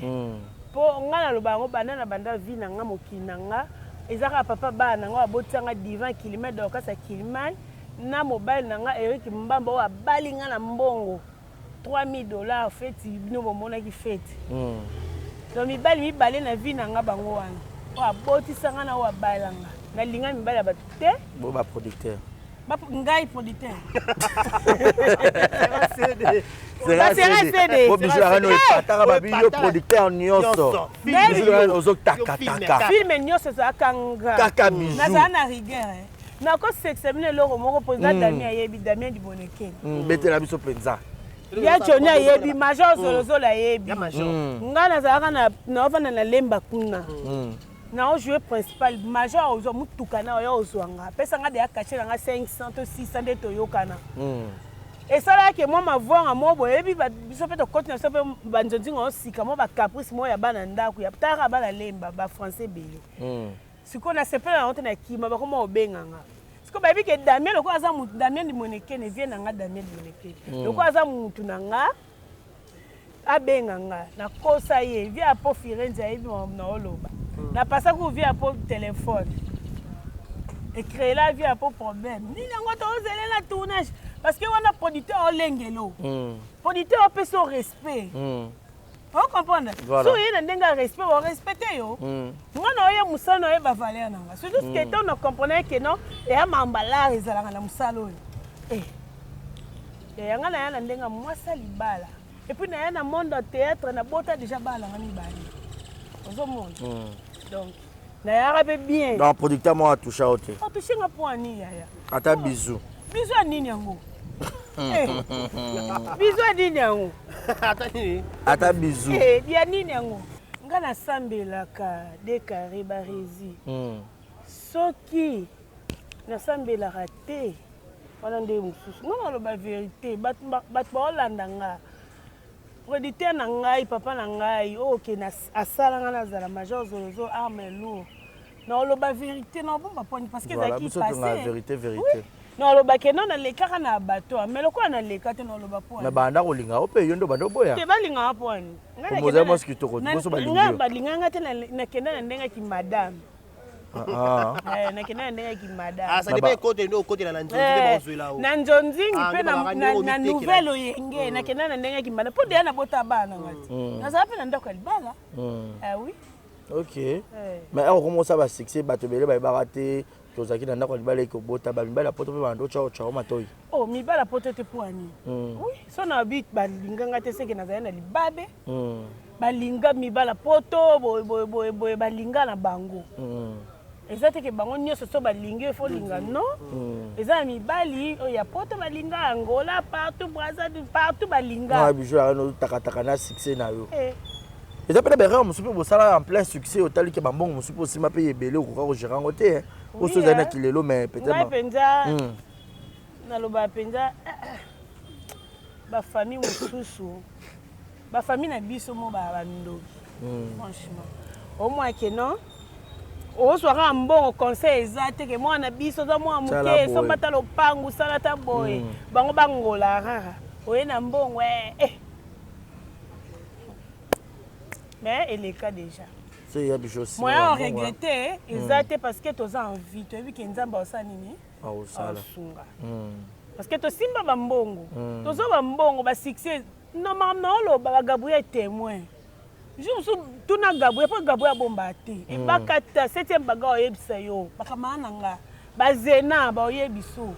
[SPEAKER 1] mpo ngai naloba yango banda na banda vi na nga mokili na nga eza kaka papa bana na nga babotisanga divan kilima dokasa kilimani na mobali na nga Eric Mbamba oyo abali nga na mbongo $3000 feti bino bomonaki feti donc mibali mibale na vi na nga bango wana oyo abotisanga na oyo abalanga nalinga mibali ya bato te
[SPEAKER 3] bo baproducteur
[SPEAKER 1] ngai producteur
[SPEAKER 3] ataka babio producteur nyonso ozoktakataka
[SPEAKER 1] filme nyonso ezalaka nga nazala na rigueur nako s'examiner eloko moko mpenza Damien ayebi Damien Dibonekeni
[SPEAKER 3] betela biso mpenza
[SPEAKER 1] ya Johnny ayebi major zolozolo ayebi
[SPEAKER 2] ya major
[SPEAKER 1] nga nazalaka naovanda na lemba kuna naojouer principal major ozwa mutuka na oyo ozwanga apesanga deya kache nanga 500 to 600 nde toyokana esalaki mwa mavwanga mo boye eyebi biso mpe tokoti na biso mpe banzonzinga osika mo bacaprice mo ya bana ndako ya taka bana lemba bafrançais ebele sikoyo nasepela nango te na kima bakoma obenganga sikoyo bayebi ke Damien lokola aza mutu Damien Dibonekeni evie na nga Damien Dibonekeni lokola aza mutu na nga abenga nga nakosa ye vie apo Firenze ayebi na oloba napasaki ovie apo telefone ecréela vie apo problème nini yango tozelela tournage parce que wana producteur olengelo producteur opesa o respect o comprendre so ye na ndenge ya respect orespecte yo ngana oye mosala oye bavaler nanga surtout que to na comprendre ke non eya mambalare ezalaka na mosala oyo yanga na ya na ndenge mwasa libala et puis na ya na monde théâtre na bota déjà balanga mibale ozomona donc nayaka mpe bien
[SPEAKER 3] donc producteur mo atoucha o te
[SPEAKER 1] atouchenga mpo ani yaya
[SPEAKER 3] ata bizu
[SPEAKER 1] bizu ya nini yango bizu ya nini yango
[SPEAKER 3] ata bizu
[SPEAKER 1] ya nini yango nga nasambelaka dekare barezi soki nasambelaka te wana nde mosusu nga naloba verité bato baolanda nga producteur na ngai papa na ngai oke asala nga nazala major zolozo arme lourd naoloba vérité naobomba poni parce que ezalaki passé naolobaki no nalekaka na bato mais lokola naleka te naoloba poni
[SPEAKER 3] na banda kolinga o mpe yo ndo banda oboya
[SPEAKER 1] te balingaka poni nga balinganga te nakenda na ndenge ki madame nakenda na ndenge ki madamena nzonzingi mpe na nouvelle oyenge nakenda na ndenge ki madame mpo deya nabota bana nga te nazala mpe na ndako ya libala oui
[SPEAKER 3] ok mais akokomosa basuccès bato ebele bayebaka te tozalaki na ndako ya libala ekobota bamibala poto mpe bando cao matoi
[SPEAKER 1] o mibala poto te mpo ani oui so na bi balinganga te seke nazali na libabe balinga mibala poto boye balinga na bango eza teke bango nyonso so balingi efo linga non eza na mibali oyo ya poto balinga Angola partout Brazzaville partout balinga
[SPEAKER 3] bijo yaka takataka na succès na yo eza mpe na berere mosusu mpe bosala en plein succès otali ke bambongo mosusu mpe osima mpe ebele okoka kogéra yango te oso ozali na kilelo mais
[SPEAKER 1] peut-être mpenza naloba mpenza bafamille mosusu bafamille na biso mo bandoki franchement omwake non ozwaka mbongo conseil eza te ke mwana biso oza mwana moke sombata lopangu sala ta boye bango bangola kaka oye na mbongo mais eleka déjà moyen o regrette eza te parce que toza envie toyebi ke nzambe osala nini osunga parce que tosimba bambongo tozwa bambongo basuccès normalement naoloba bagabuya témoin jour mosusu tuna gabuya mpo gabuya abomba te ebakata 7e baga oyebisa yo bakamana na nga bazena baoyebiso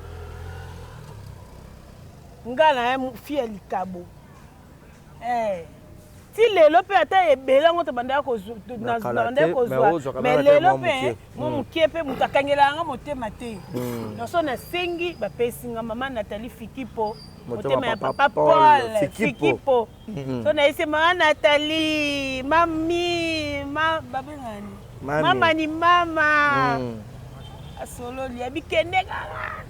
[SPEAKER 1] nga na ye fi ya likabo ti lelo mpe ata ebele yango tobandaka kozwa mais lelo mpe mo mokie mpe moto akangelaka nga motema te nyonso nasengi bapesinga mama Nathalie Fikipo motema ya papa Paul Fikipo so nayesi mama Nathalie mami babengani mama ni mama asololi abikende kaka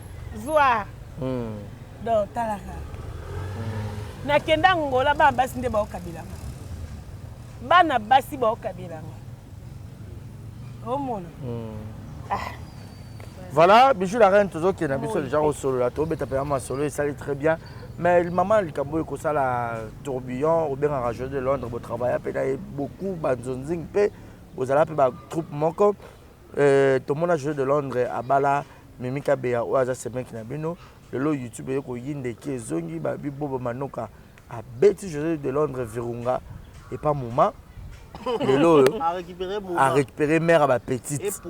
[SPEAKER 1] zwa donc talaka nakenda Angola bana basi nde baokabelanga bana basi baokabelanga omona
[SPEAKER 3] voilà bijou la reine tozokenda biso déjà kosolola tobeta mpenza masolo esali très bien mais maman likambo ekosala tourbillon obengaka jeu de Londres botravailla mpe na ye beaucoup banzonzingi mpe bozala mpe batroupe moko tomona jeu de Londres abala Mimi Kabeya oyo aza semeki na bino lelo YouTube eye koyindeki ezongi babibobo manoka abeti jeu de Londres virunga epa moma lelo a récupéré mère à bapetite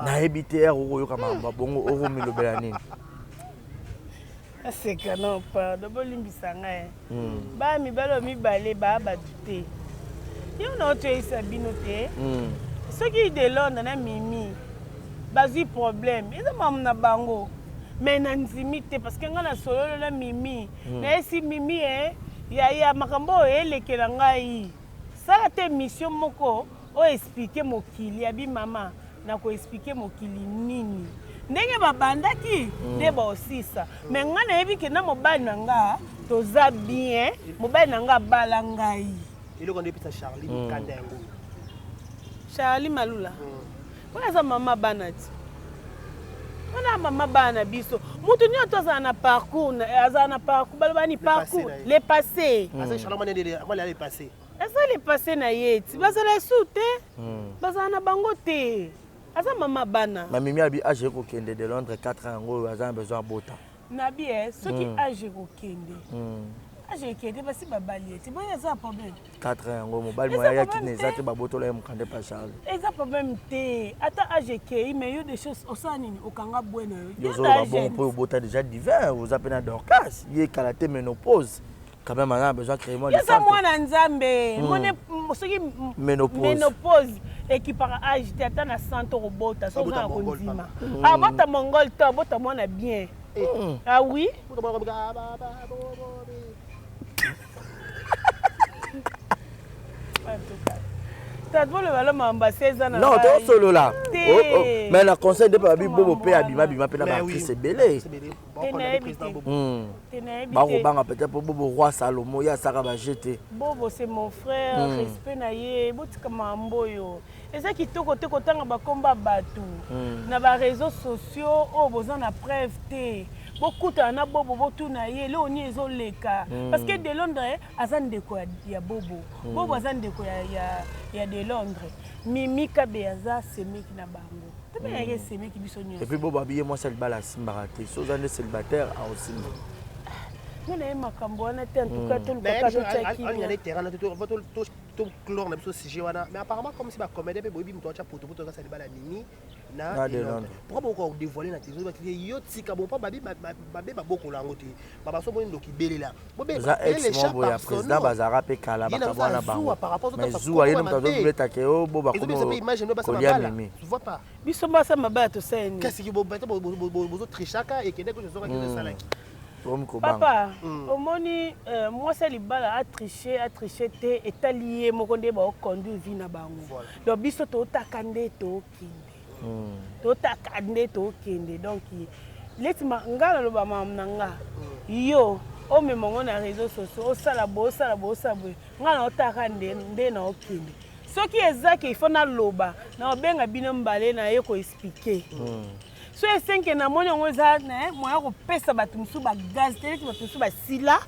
[SPEAKER 3] nayebi te ere okoyoka makambo bongo okomilobela nini
[SPEAKER 1] aseka non pardon bolimbisa ngai baya mibale oyo mibale baya badu te yo na otoyisa bino te soki de Londres na Mimi bazwi problème eza mamu na bango mais na ndimi te parce que nga na sololo na mimi nayesi mimi ya makambo oyo elekela ngai sala te mission moko oyo explike mokili ya bimama na koexplike mokili nini ndenge babandaki nde baosisa mais nga nayebi ke na mobali na nga toza bien mobali na nga abala ngai
[SPEAKER 2] eloko nde epesa Charlie mokanda yango
[SPEAKER 1] Charlie Malula wana aza mama bana ti wana mama bana biso mutu nyonso azala na parcours azala na parcours balobani parcours le passé
[SPEAKER 2] asa Charlie mwana le passé
[SPEAKER 1] eza le passé na ye ti bazala esu te bazala na bango te aza mama bana
[SPEAKER 3] mamimi abi age kokende de Londres 4 ans yango aza besoin bota
[SPEAKER 1] nabi soki age kokende age ekende basi babali ete boye eza problème
[SPEAKER 3] 4 ans yango mobali moya yaki na eza te babotola ye mokande pa Charles
[SPEAKER 1] eza problème te ata age ekei mais yo des choses osala nini okanga bwe na yo
[SPEAKER 3] yozoloba bon mpo obota déjà divin oza mpe na dorcas ye ekala te ménopause quand même on a besoin de créer moi
[SPEAKER 1] eza mwana nzambe mone soki ménopause ekipaka age te ata na 100 okobota so oza na kondima abota mongol te abota mwana bien ah oui
[SPEAKER 3] non to solo là mais la conseil de babi bobo pe abima bima pe na ba actrice belé banga peut-être pour bobo roi Salomo ya saka ba jeter
[SPEAKER 1] bobo c'est mon frère respect na ye botika mamboyo eza kitoko te kotanga bakomba batu na ba réseaux sociaux o boza na preuve te bokuta na bobo botuna ye le oni ezoleka parce que de Londres aza ndeko ya bobo bobo aza ndeko ya de Londres Mimi Kabe aza semeki na bango te bien que semeki biso nyonso
[SPEAKER 3] et puis bobo abiye moi celle bala simbara te so za ne célibataire a aussi
[SPEAKER 1] nona ye makambo wana te en tout cas tolukaka totyaki
[SPEAKER 2] clore na biso sujet wana mais apparemment comme si bacomédie mpe boyebi moto atya potopoto eza salibala nini na pourquoi boko dévoile na télévision bakili yo tika bon mpo babe babokola yango te babaso boni ndoki belela
[SPEAKER 3] eza ex-membre ya président bazara mpe kala bakabwana bango mais zuwa ye moto azobletake o bo bakolia mimi
[SPEAKER 1] biso basa mabaya tosani
[SPEAKER 2] kasi bozotrichaka ekende kozozoka esalaki
[SPEAKER 1] papa omoni mwasi libala a triché te etali ye moko nde baoconduire vie na bango donc biso totaka nde tokende donc leti nga naloba mama na nga yo omemongo na réseaux sociaux osala boye nga na otaka nde na okende soki ezaki ifo naloba na obenga bino mbale na ye koexplike so esenke na moni yango eza moya kopesa bato mosusu bagaz te neti bato mosusu basila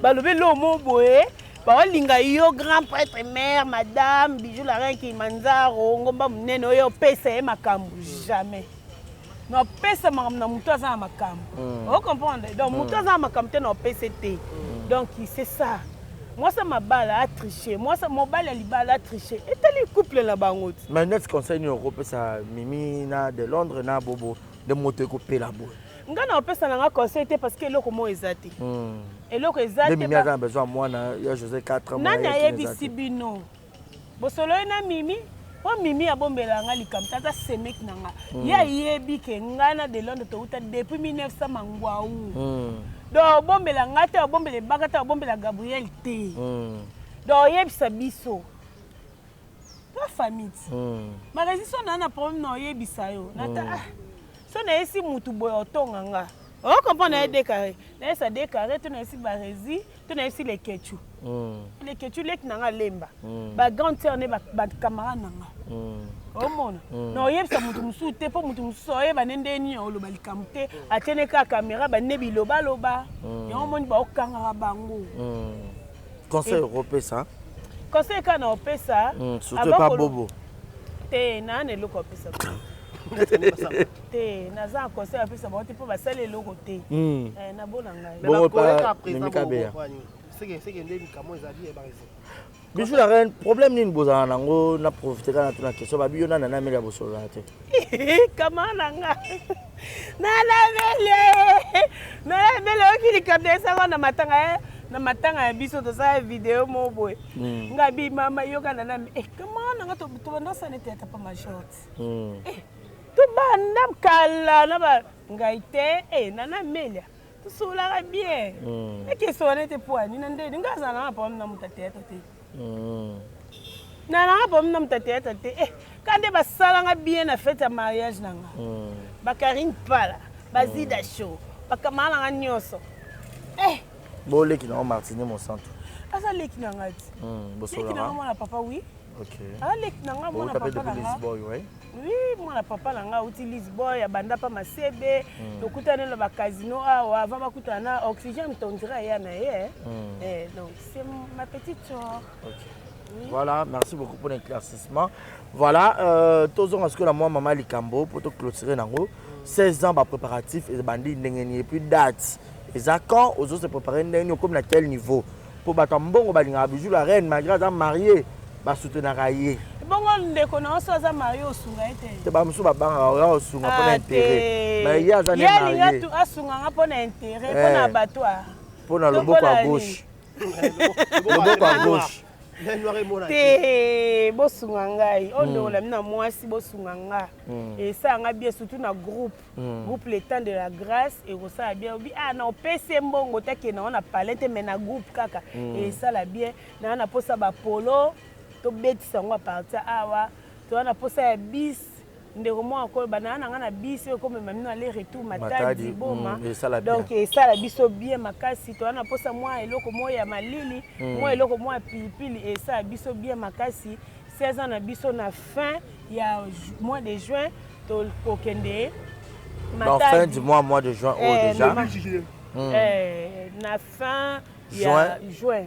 [SPEAKER 1] balobi lomo boye baolinga yo grand prêtre mère madame bijou la reine Kilimanjaro ngomba monene oyo opesa ye makambo jamais na opesa makambo na moto aza na makambo ocomprendre donc moto aza na makambo te na opesa te donc c'est ça mwasa mabala a triché mwasa mobali ya libala a triché etali couple na bango ti
[SPEAKER 3] mais net conseil ni okopesa mimi na de Londres na bobo de moto ekopela boye
[SPEAKER 1] nga na opesa na nga conseil te parce que eloko mo eza te eloko eza te
[SPEAKER 3] mimi aza na besoin mwana ya José 4 ans
[SPEAKER 1] nani ayebisi bino bosolo ye na mimi po mimi abombela nga likambo aza semeki na nga ye ayebi ke nga na de Londres touta depuis 1900 mangwau donc obombela nga te obombela ebaka te obombela Gabriel te donc oyebisa biso to famille marésiso na problème na oyebisa yo nata so na yesi mutu boye otonga nga ocomprendre na ye décarré na yesa décarré to na yesi barési to na yesi leketu leki na nga lemba bagrande sœur ne bacamarade na nga omona na oyebisa mutu mosusu te mpo mutu mosusu oyeba nde ndeni oloba likambo te atiene kaka caméra bane bilobaloba yango omoni baokangaka bango
[SPEAKER 3] conseil opesa
[SPEAKER 1] conseil kaka na opesa
[SPEAKER 3] surtout pas bobo
[SPEAKER 1] te na na eloko opesa te naza na conseil apesa bango te mpo basala eloko te nabona ngai
[SPEAKER 3] bijou la reine problème nini bozala nango na profite kaka na tuna question babi yo nana nameli ya bosolola te
[SPEAKER 1] kama na nga nalamele oki likambo esanga na matanga ya biso tosala video mo boye nga bi mama yoka na nami kama nanga tobandosana ete ata pa majorte tobanda kala na ba ngai te nana melia tosolaka bien ekesi wana ete po ani na ndeni ngai azalanga problème na moto ateata te nalanga problème na moto ateata te kande basalanga bien na fete ya mariage nanga bakarine pala bazida show bakamalanga nyonso
[SPEAKER 3] boleki nango martini monsanto
[SPEAKER 1] aza leki nanga ti leki nanga mwana papa wi leki nanga mwana papa nanga oui mwana papa nanga auti lisboy abanda pa masebe tokutana na bakasino awa avant bakutana na oxygène tondira ya na ye donc c'est ma petite soeur.
[SPEAKER 3] Voilà, merci beaucoup pour l'éclaircissement. Voilà, tous on a ce que la moi maman Likambo pour te clôturer nango 16 ans préparatif et bandi ndengeni et puis date. Et ça quand aux autres se préparer ndengeni comme à quel niveau pour battre mbongo balinga bijou la reine malgré être mariée ba soutenir railler.
[SPEAKER 1] Bongo ndeko na oso aza marié osunga ete.
[SPEAKER 3] Te ba musu ba banga osunga pour intérêt. Mais il y a des mariés.
[SPEAKER 1] Ya linga asunga pour intérêt pour na abattoir.
[SPEAKER 3] Pour na loboko à gauche. Loboko à gauche.
[SPEAKER 1] Te bosunga ngai ondola mina mwasi bosunga nga esanga bien surtout na groupe le temps de la grâce et ça bien obi na opese mbongo take na ona palette mais na groupe kaka et ça la bien na posa ba polo to betisa ngo partir awa to na posa ya bis ndeko mo akolo banana nga na bis comme mamino aller retour matadi boma donc ça la biso bien makasi to na posa moi eloko mo ya malili moi eloko mo ya pilipili et ça biso bien makasi 16 ans na biso na fin ya mois de juin to kokende
[SPEAKER 3] matadi fin du mois de juin déjà
[SPEAKER 1] na fin ya juin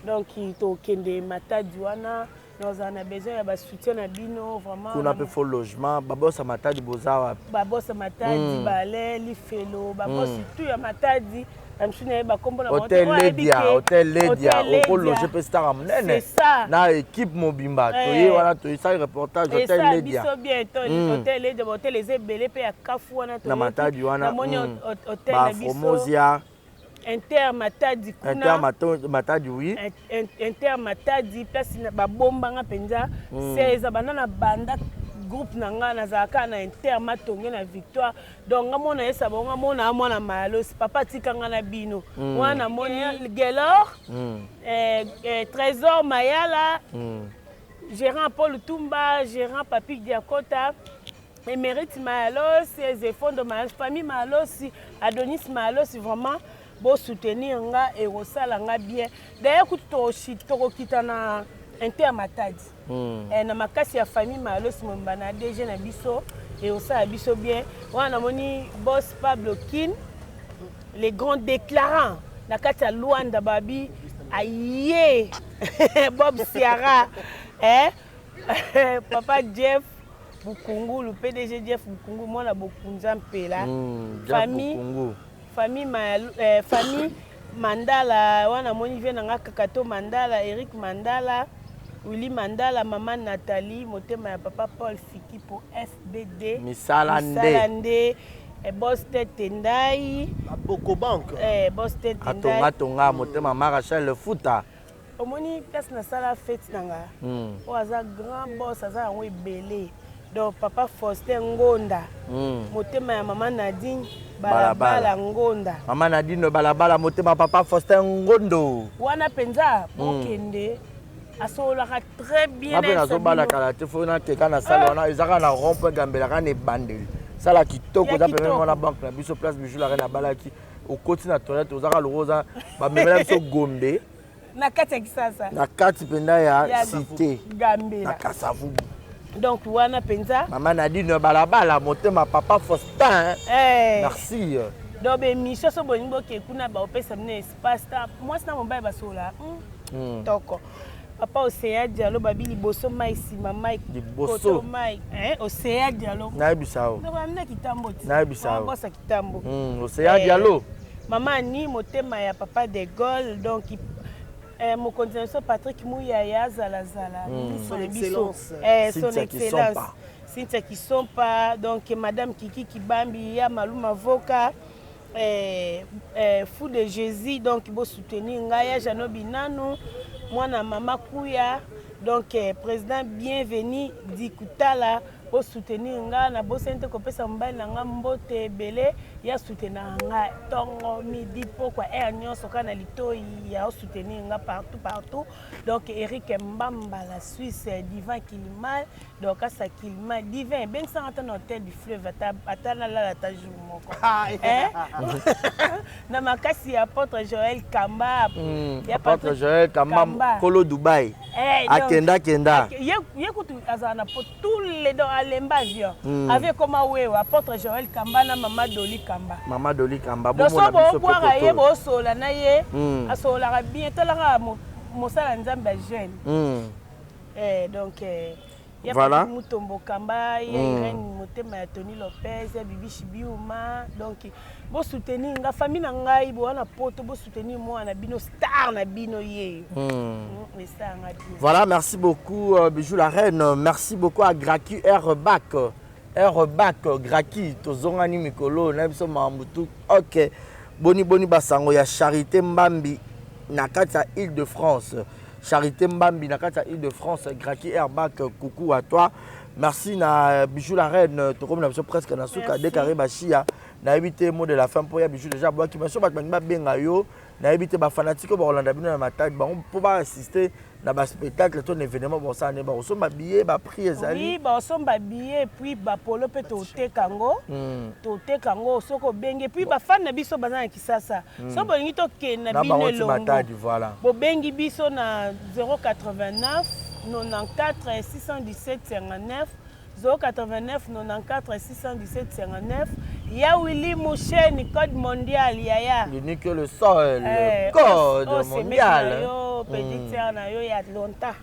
[SPEAKER 1] donc to kende matadi wana nous avons besoin de soutien à Bino vraiment.
[SPEAKER 3] On a fait faux logement, babos à matadi bozawa.
[SPEAKER 1] Babos à matadi balai, lifelo, babos tout à matadi.
[SPEAKER 3] Hôtel Ledia, au loger pestar amnene.
[SPEAKER 1] C'est ça.
[SPEAKER 3] Na équipe mobimba. Toye voilà, toye ça reportage Hôtel Ledia.
[SPEAKER 1] Ça bien Hôtel Ledia, hôtel les ebele pe ya kafu wana to.
[SPEAKER 3] Na matadi wana.
[SPEAKER 1] Hôtel
[SPEAKER 3] na Formosia.
[SPEAKER 1] Inter Matadi kuna
[SPEAKER 3] Inter Matadi oui
[SPEAKER 1] Inter Matadi place na babomba nga penza 16 banana banda groupe nanga na zaka na Inter Matonge na Victoire donc nga mona esa bonga mona mona malosi papa tikanga na bino wana moni Gelor Trésor Mayala gérant Paul Tumba gérant Papi Diakota Émérite Malosi Zéphone de Malosi famille Malosi Adonis Malosi vraiment bo soutenir nga et rosala nga bien d'ailleurs to kita na Inter Matadi na makasi ya famille Malosi mombana DG na biso et osala biso bien wana moni boss Pablo Kin les grands déclarants na kati ya Luanda babi aye Bob Siara papa Jeff Bukungu le PDG Jeff Bukungu mona Bokunza Mpela famille Mandala wana moni vient na Kakato Mandala Eric Mandala Willy Mandala maman Nathalie motema ya papa Paul Fiki pour FBD Misalande boss Tendai
[SPEAKER 2] Boko Bank
[SPEAKER 1] boss Tendai
[SPEAKER 3] atonga motema Marachal le Futa
[SPEAKER 1] omoni place na sala fête nanga o aza grand boss aza ngo ebele donc papa Faustin Ngonda motema ya maman Nadine balabala Ngonda
[SPEAKER 3] maman Nadine balabala motema papa Faustin Ngondo
[SPEAKER 1] wana penza bokende asolaka très bien
[SPEAKER 3] na so bala kala te fo na keka na sala wana ezaka na rond-point Gambela kana ebandeli sala kitoko za pembe na banque na biso place bijou la na balaki au côté na toilette ozaka loza ba memela biso Gombe
[SPEAKER 1] na kati ya Kisasa
[SPEAKER 3] na kati penda ya cité
[SPEAKER 1] Gambela
[SPEAKER 3] na Kasavu
[SPEAKER 1] donc wana penza
[SPEAKER 3] maman Nadine balabala motema papa Faustin merci
[SPEAKER 1] donc émission so boningo ke kuna ba opesa mne espace ta moi na mobile basola toko papa Océa Diallo babili boso mai sima mai
[SPEAKER 3] boso
[SPEAKER 1] mai Océa Diallo
[SPEAKER 3] na bisao
[SPEAKER 1] donc amna kitambo ti
[SPEAKER 3] na bisao
[SPEAKER 1] bosa kitambo
[SPEAKER 3] Océa Diallo
[SPEAKER 1] maman ni motema ya papa de Gaulle donc mon continuation Patrick Mouyaya Zalazala
[SPEAKER 2] son excellence
[SPEAKER 1] son excellence Cynthia Kisompa donc madame Kiki Kibambi ya Maluma Voka fou de Jésus donc bo soutenir ngaya Janobi Nano mwana mama Kuya donc président bienvenue Dikutala soutenir nga na bosente kopesa mobali na nga mbote ebele ya soutenir nga ntongo midi pokwa nyonso kaka na litoi ya soutenir nga partout donc Eric Mbamba la Suisse Divan Kilimal donc asa Kilimal Divan ebengisanga ata na hôtel du fleuve ata nalala ata jour moko na makasi ya apôtre Joël Kamba
[SPEAKER 3] apôtre Joël Kamba kolo Dubaï akenda
[SPEAKER 1] ye kutu azala na po tous les dons alemba avion avec comme wewe apôtre Joël Kamba na mama Doli Kamba
[SPEAKER 3] bon
[SPEAKER 1] so bo boira ye bo sola na ye asolaka bien talaka mosala nzambe jeune donc
[SPEAKER 3] voilà.
[SPEAKER 1] Mutombo Kamba, il y a Irène Motema ya Tony Lopez, il y a Bibi Chibiuma. Donc, bo soutenir nga famille na ngai bo na poto bo soutenir moi na bino star na bino ye.
[SPEAKER 3] Voilà, merci beaucoup Bijou la reine. Merci beaucoup à Graki Airback Graki tozongani mikolo na biso mambutu. OK. Boni basango ya Charité Mbambi na kati ya Île-de-France. Charité Mbambi na kati ya Île-de-France, Graki Airback, coucou à toi. Merci na Bijou la reine, to comme na biso presque na suka décaré bashia na éviter mot de la fin pour ya Bijou déjà bois qui mention ba benga yo na éviter ba fanatique ba Rolanda bino na matag ba pour ba assister na ba spectacle ton événement bon ça ne ba so ba billet ba prix ezali.
[SPEAKER 1] Oui, ba so ba billet puis ba polo pe to tekango soko benge puis ba fan na biso bazana kisasa. So bo ngi to ke na bino longo.
[SPEAKER 3] Voilà.
[SPEAKER 1] Bo bengi biso na 089 94 617 59 089 94 617 59. Ya Willy Moucheni, code mondial, yaya.
[SPEAKER 3] L'unique le sol, code mondial.
[SPEAKER 1] Petit na yo ya longtemps.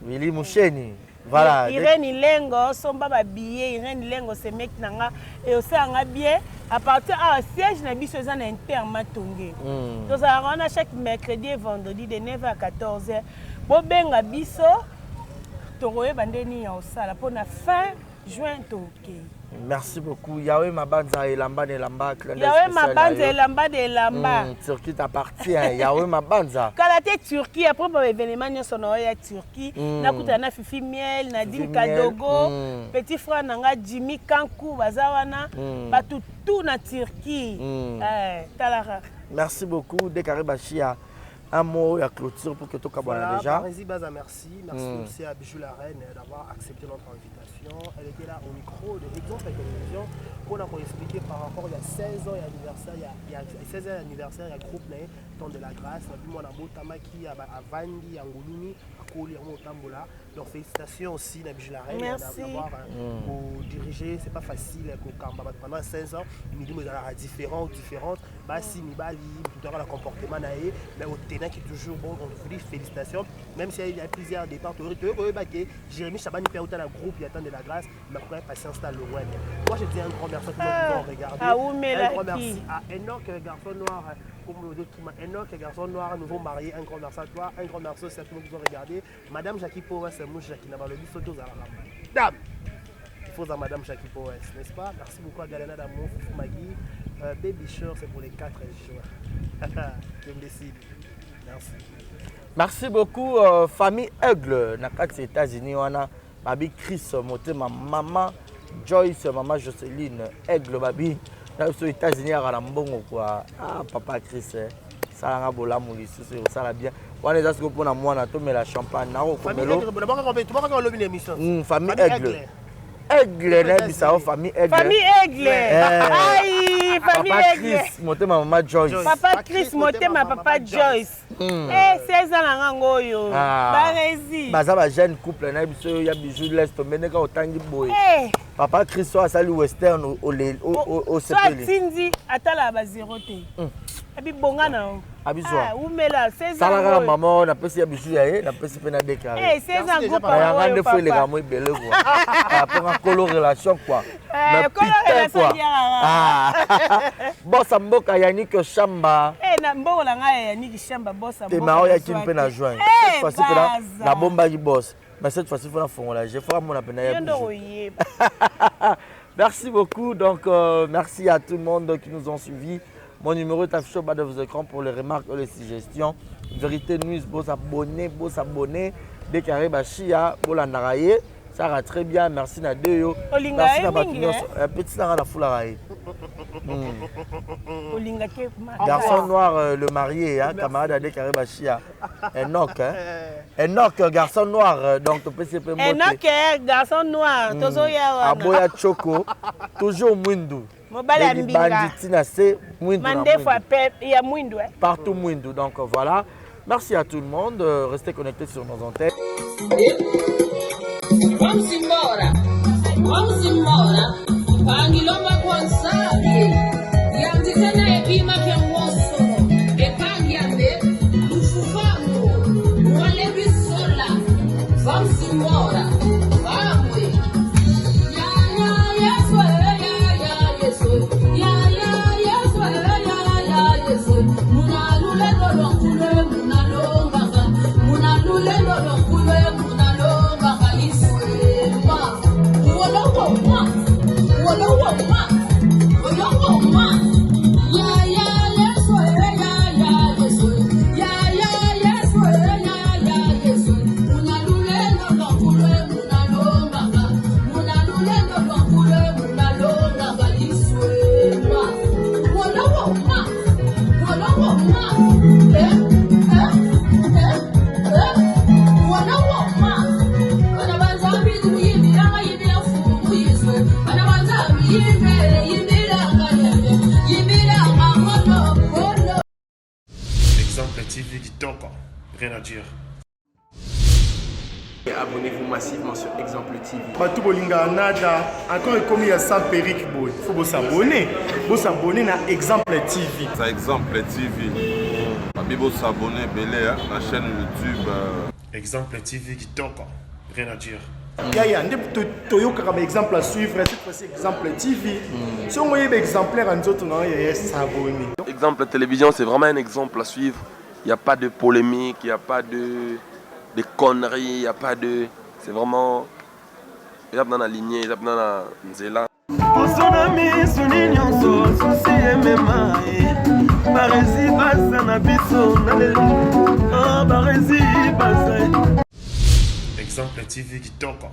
[SPEAKER 3] Willy Moucheni. Voilà.
[SPEAKER 1] Irène Lengo, son baba billet, Irène Lengo, c'est mec nanga et aussi anga bien à partir à siège na biso za na intermatongé. Donc ça on a chaque mercredi et vendredi de 9h à 14h. Bo benga biso toroye bandeni ya osala pour na fin juin toke.
[SPEAKER 3] Merci beaucoup. Yahweh Mabanza Elamba Nelamba.
[SPEAKER 1] Yahweh Mabanza Elamba de Elamba.
[SPEAKER 3] Turquie t'appartient. Yahweh Mabanza.
[SPEAKER 1] Kalate Turquie après bon événement nous sommes à Turquie. Na kuta na Fifi Miel, Nadine Kadogo, petit frère nanga Jimmy Kankou bazawana, batu tout na Turquie. Talara.
[SPEAKER 3] Merci beaucoup Décaré Bachia. Un mot à clôture pour que tout le monde déjà.
[SPEAKER 2] Merci aussi à Bijou la reine d'avoir accepté notre invitation. Elle était là au micro de Exemple et Télévision pour nous expliquer par rapport il y a 16 ans d'anniversaire, il y a 16 ans d'anniversaire, il y a groupe Temps de la Grâce, moi na Botamaki à Vandi, à Ngoulouni, à Koli, à Motambola. Donc félicitations aussi à Bijou la reine d'avoir dirigé, c'est pas facile pendant 16 ans, il me dit différentes, Bassi, Mibali, tout le comportement naïe, mais au tenant qui est toujours bon, on vous dit félicitations, même s'il y a plusieurs départs, Jérémy Chabani fait autant un groupe, il y a Temps de la Grâce, mais après patience à l'Ouen. Moi je dis un grand merci à tout le monde qui nous regarder. Un grand merci à Enoch, garçon noir, Enoch, garçon noir, nouveau marié, un grand merci à toi, un grand merci aussi à tout le monde qui nous regarder. Madame Jackie Powes, c'est moi Jackie n'a pas le photos à la dame. Il faut à Madame Jackie Powes, n'est-ce pas? Merci beaucoup à Galena d'amour, Foufou Magui. Baby Show, c'est pour les 4 juin. Merci.
[SPEAKER 3] Merci beaucoup, famille Aigle, aux États-Unis, on a Babi Chris, ma maman Joyce, maman Jocelyne, Aigle, Babi, aux États-Unis, à Rambongo, quoi. Ah, papa Chris, ça a bola moulissé, ça va bien. On est à ce que pour moi, on a tombé la champagne. Famille Aigle. Aigle, famille Aigle.
[SPEAKER 1] Famille Aigle. Aïe, famille Aigle.
[SPEAKER 3] Chris, monter ma maman Joyce.
[SPEAKER 1] Papa Chris, monter ma papa Joyce. 16 ans ngo yo. Barezi.
[SPEAKER 3] Baza ba jeune couple na biso ya Bijou l'Est mais ka otangi boy. Papa Chris so asali western au
[SPEAKER 1] CPL. So tindi atala ba zéro te. Abi bongana.
[SPEAKER 3] Abizwa.
[SPEAKER 1] Umela 16 ans.
[SPEAKER 3] Salaka maman na pesi ya Bijou ya na pesi pe na déclaré.
[SPEAKER 1] 16 ans go
[SPEAKER 3] pa. Ya ngande fo le ga mo ibele quoi. Après un colo relation quoi.
[SPEAKER 1] Mais putain quoi.
[SPEAKER 3] Bossa mboka Yannick Chamba.
[SPEAKER 1] Na mboka la nga Yannick Chamba bossa mboka.
[SPEAKER 3] Te mao ya kimpe na joint. Cette fois-ci la bomba qui bosse. Mais cette fois-ci il faut la fongola. Je ferai mon appel ya Bijou. Merci beaucoup. Donc merci à tout le monde qui nous ont suivis. Mon numéro est affiché au bas de vos écrans pour les remarques et les suggestions. Vérité Nuit, beau s'abonner. Décaré Bachia, beau la naraye. Ça va très bien, merci Nadeyo.
[SPEAKER 1] Olinga
[SPEAKER 3] Merci
[SPEAKER 1] e
[SPEAKER 3] na
[SPEAKER 1] mingi,
[SPEAKER 3] un petit nanga na foularaï.
[SPEAKER 1] Olinga ke
[SPEAKER 3] Garçon noir, le marié, hein, camarade Ade Karibachia. Enoch, hein. Enoch, garçon noir, donc tu peux se faire
[SPEAKER 1] Enoch, garçon noir, tozo ya wana.
[SPEAKER 3] Aboya Choco, toujours Mwindu.
[SPEAKER 1] Mobala mbinga.
[SPEAKER 3] Banditina, c'est Mwindu.
[SPEAKER 1] Mandefo il y a Mwindu.
[SPEAKER 3] Partout Mwindu, donc voilà. Merci à tout le monde, restez connectés sur nos antennes.
[SPEAKER 7] Vamos embora, pangilomba kwansabi yanditena epima kyangoso epangyambe ufufango walebisola vamos embora, vamos
[SPEAKER 8] Exemple TV Kitoko, rien à dire.
[SPEAKER 9] Abonnez-vous massivement sur Exemple TV.
[SPEAKER 4] Batou Bolinga Nada, encore comme il y a ça Peric Boy. Il faut s'abonner. Vous s'abonner à Exemple TV.
[SPEAKER 10] C'est Exemple TV. Vous s'abonner belé à la chaîne YouTube.
[SPEAKER 8] Exemple TV Kitoko, rien à dire.
[SPEAKER 4] Il y a un exemple à suivre, cette fois-ci Exemple TV. Si on voit un exemplaire en autres, il y a s'abonner.
[SPEAKER 11] Exemple télévision, c'est vraiment un exemple à suivre. Il n'y a pas de polémique, il n'y a pas de conneries, il n'y a pas de... C'est vraiment... Il y a dans la lignée, il y a dans la nzela.
[SPEAKER 8] Exemple TV Kitoko,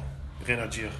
[SPEAKER 8] rien à dire.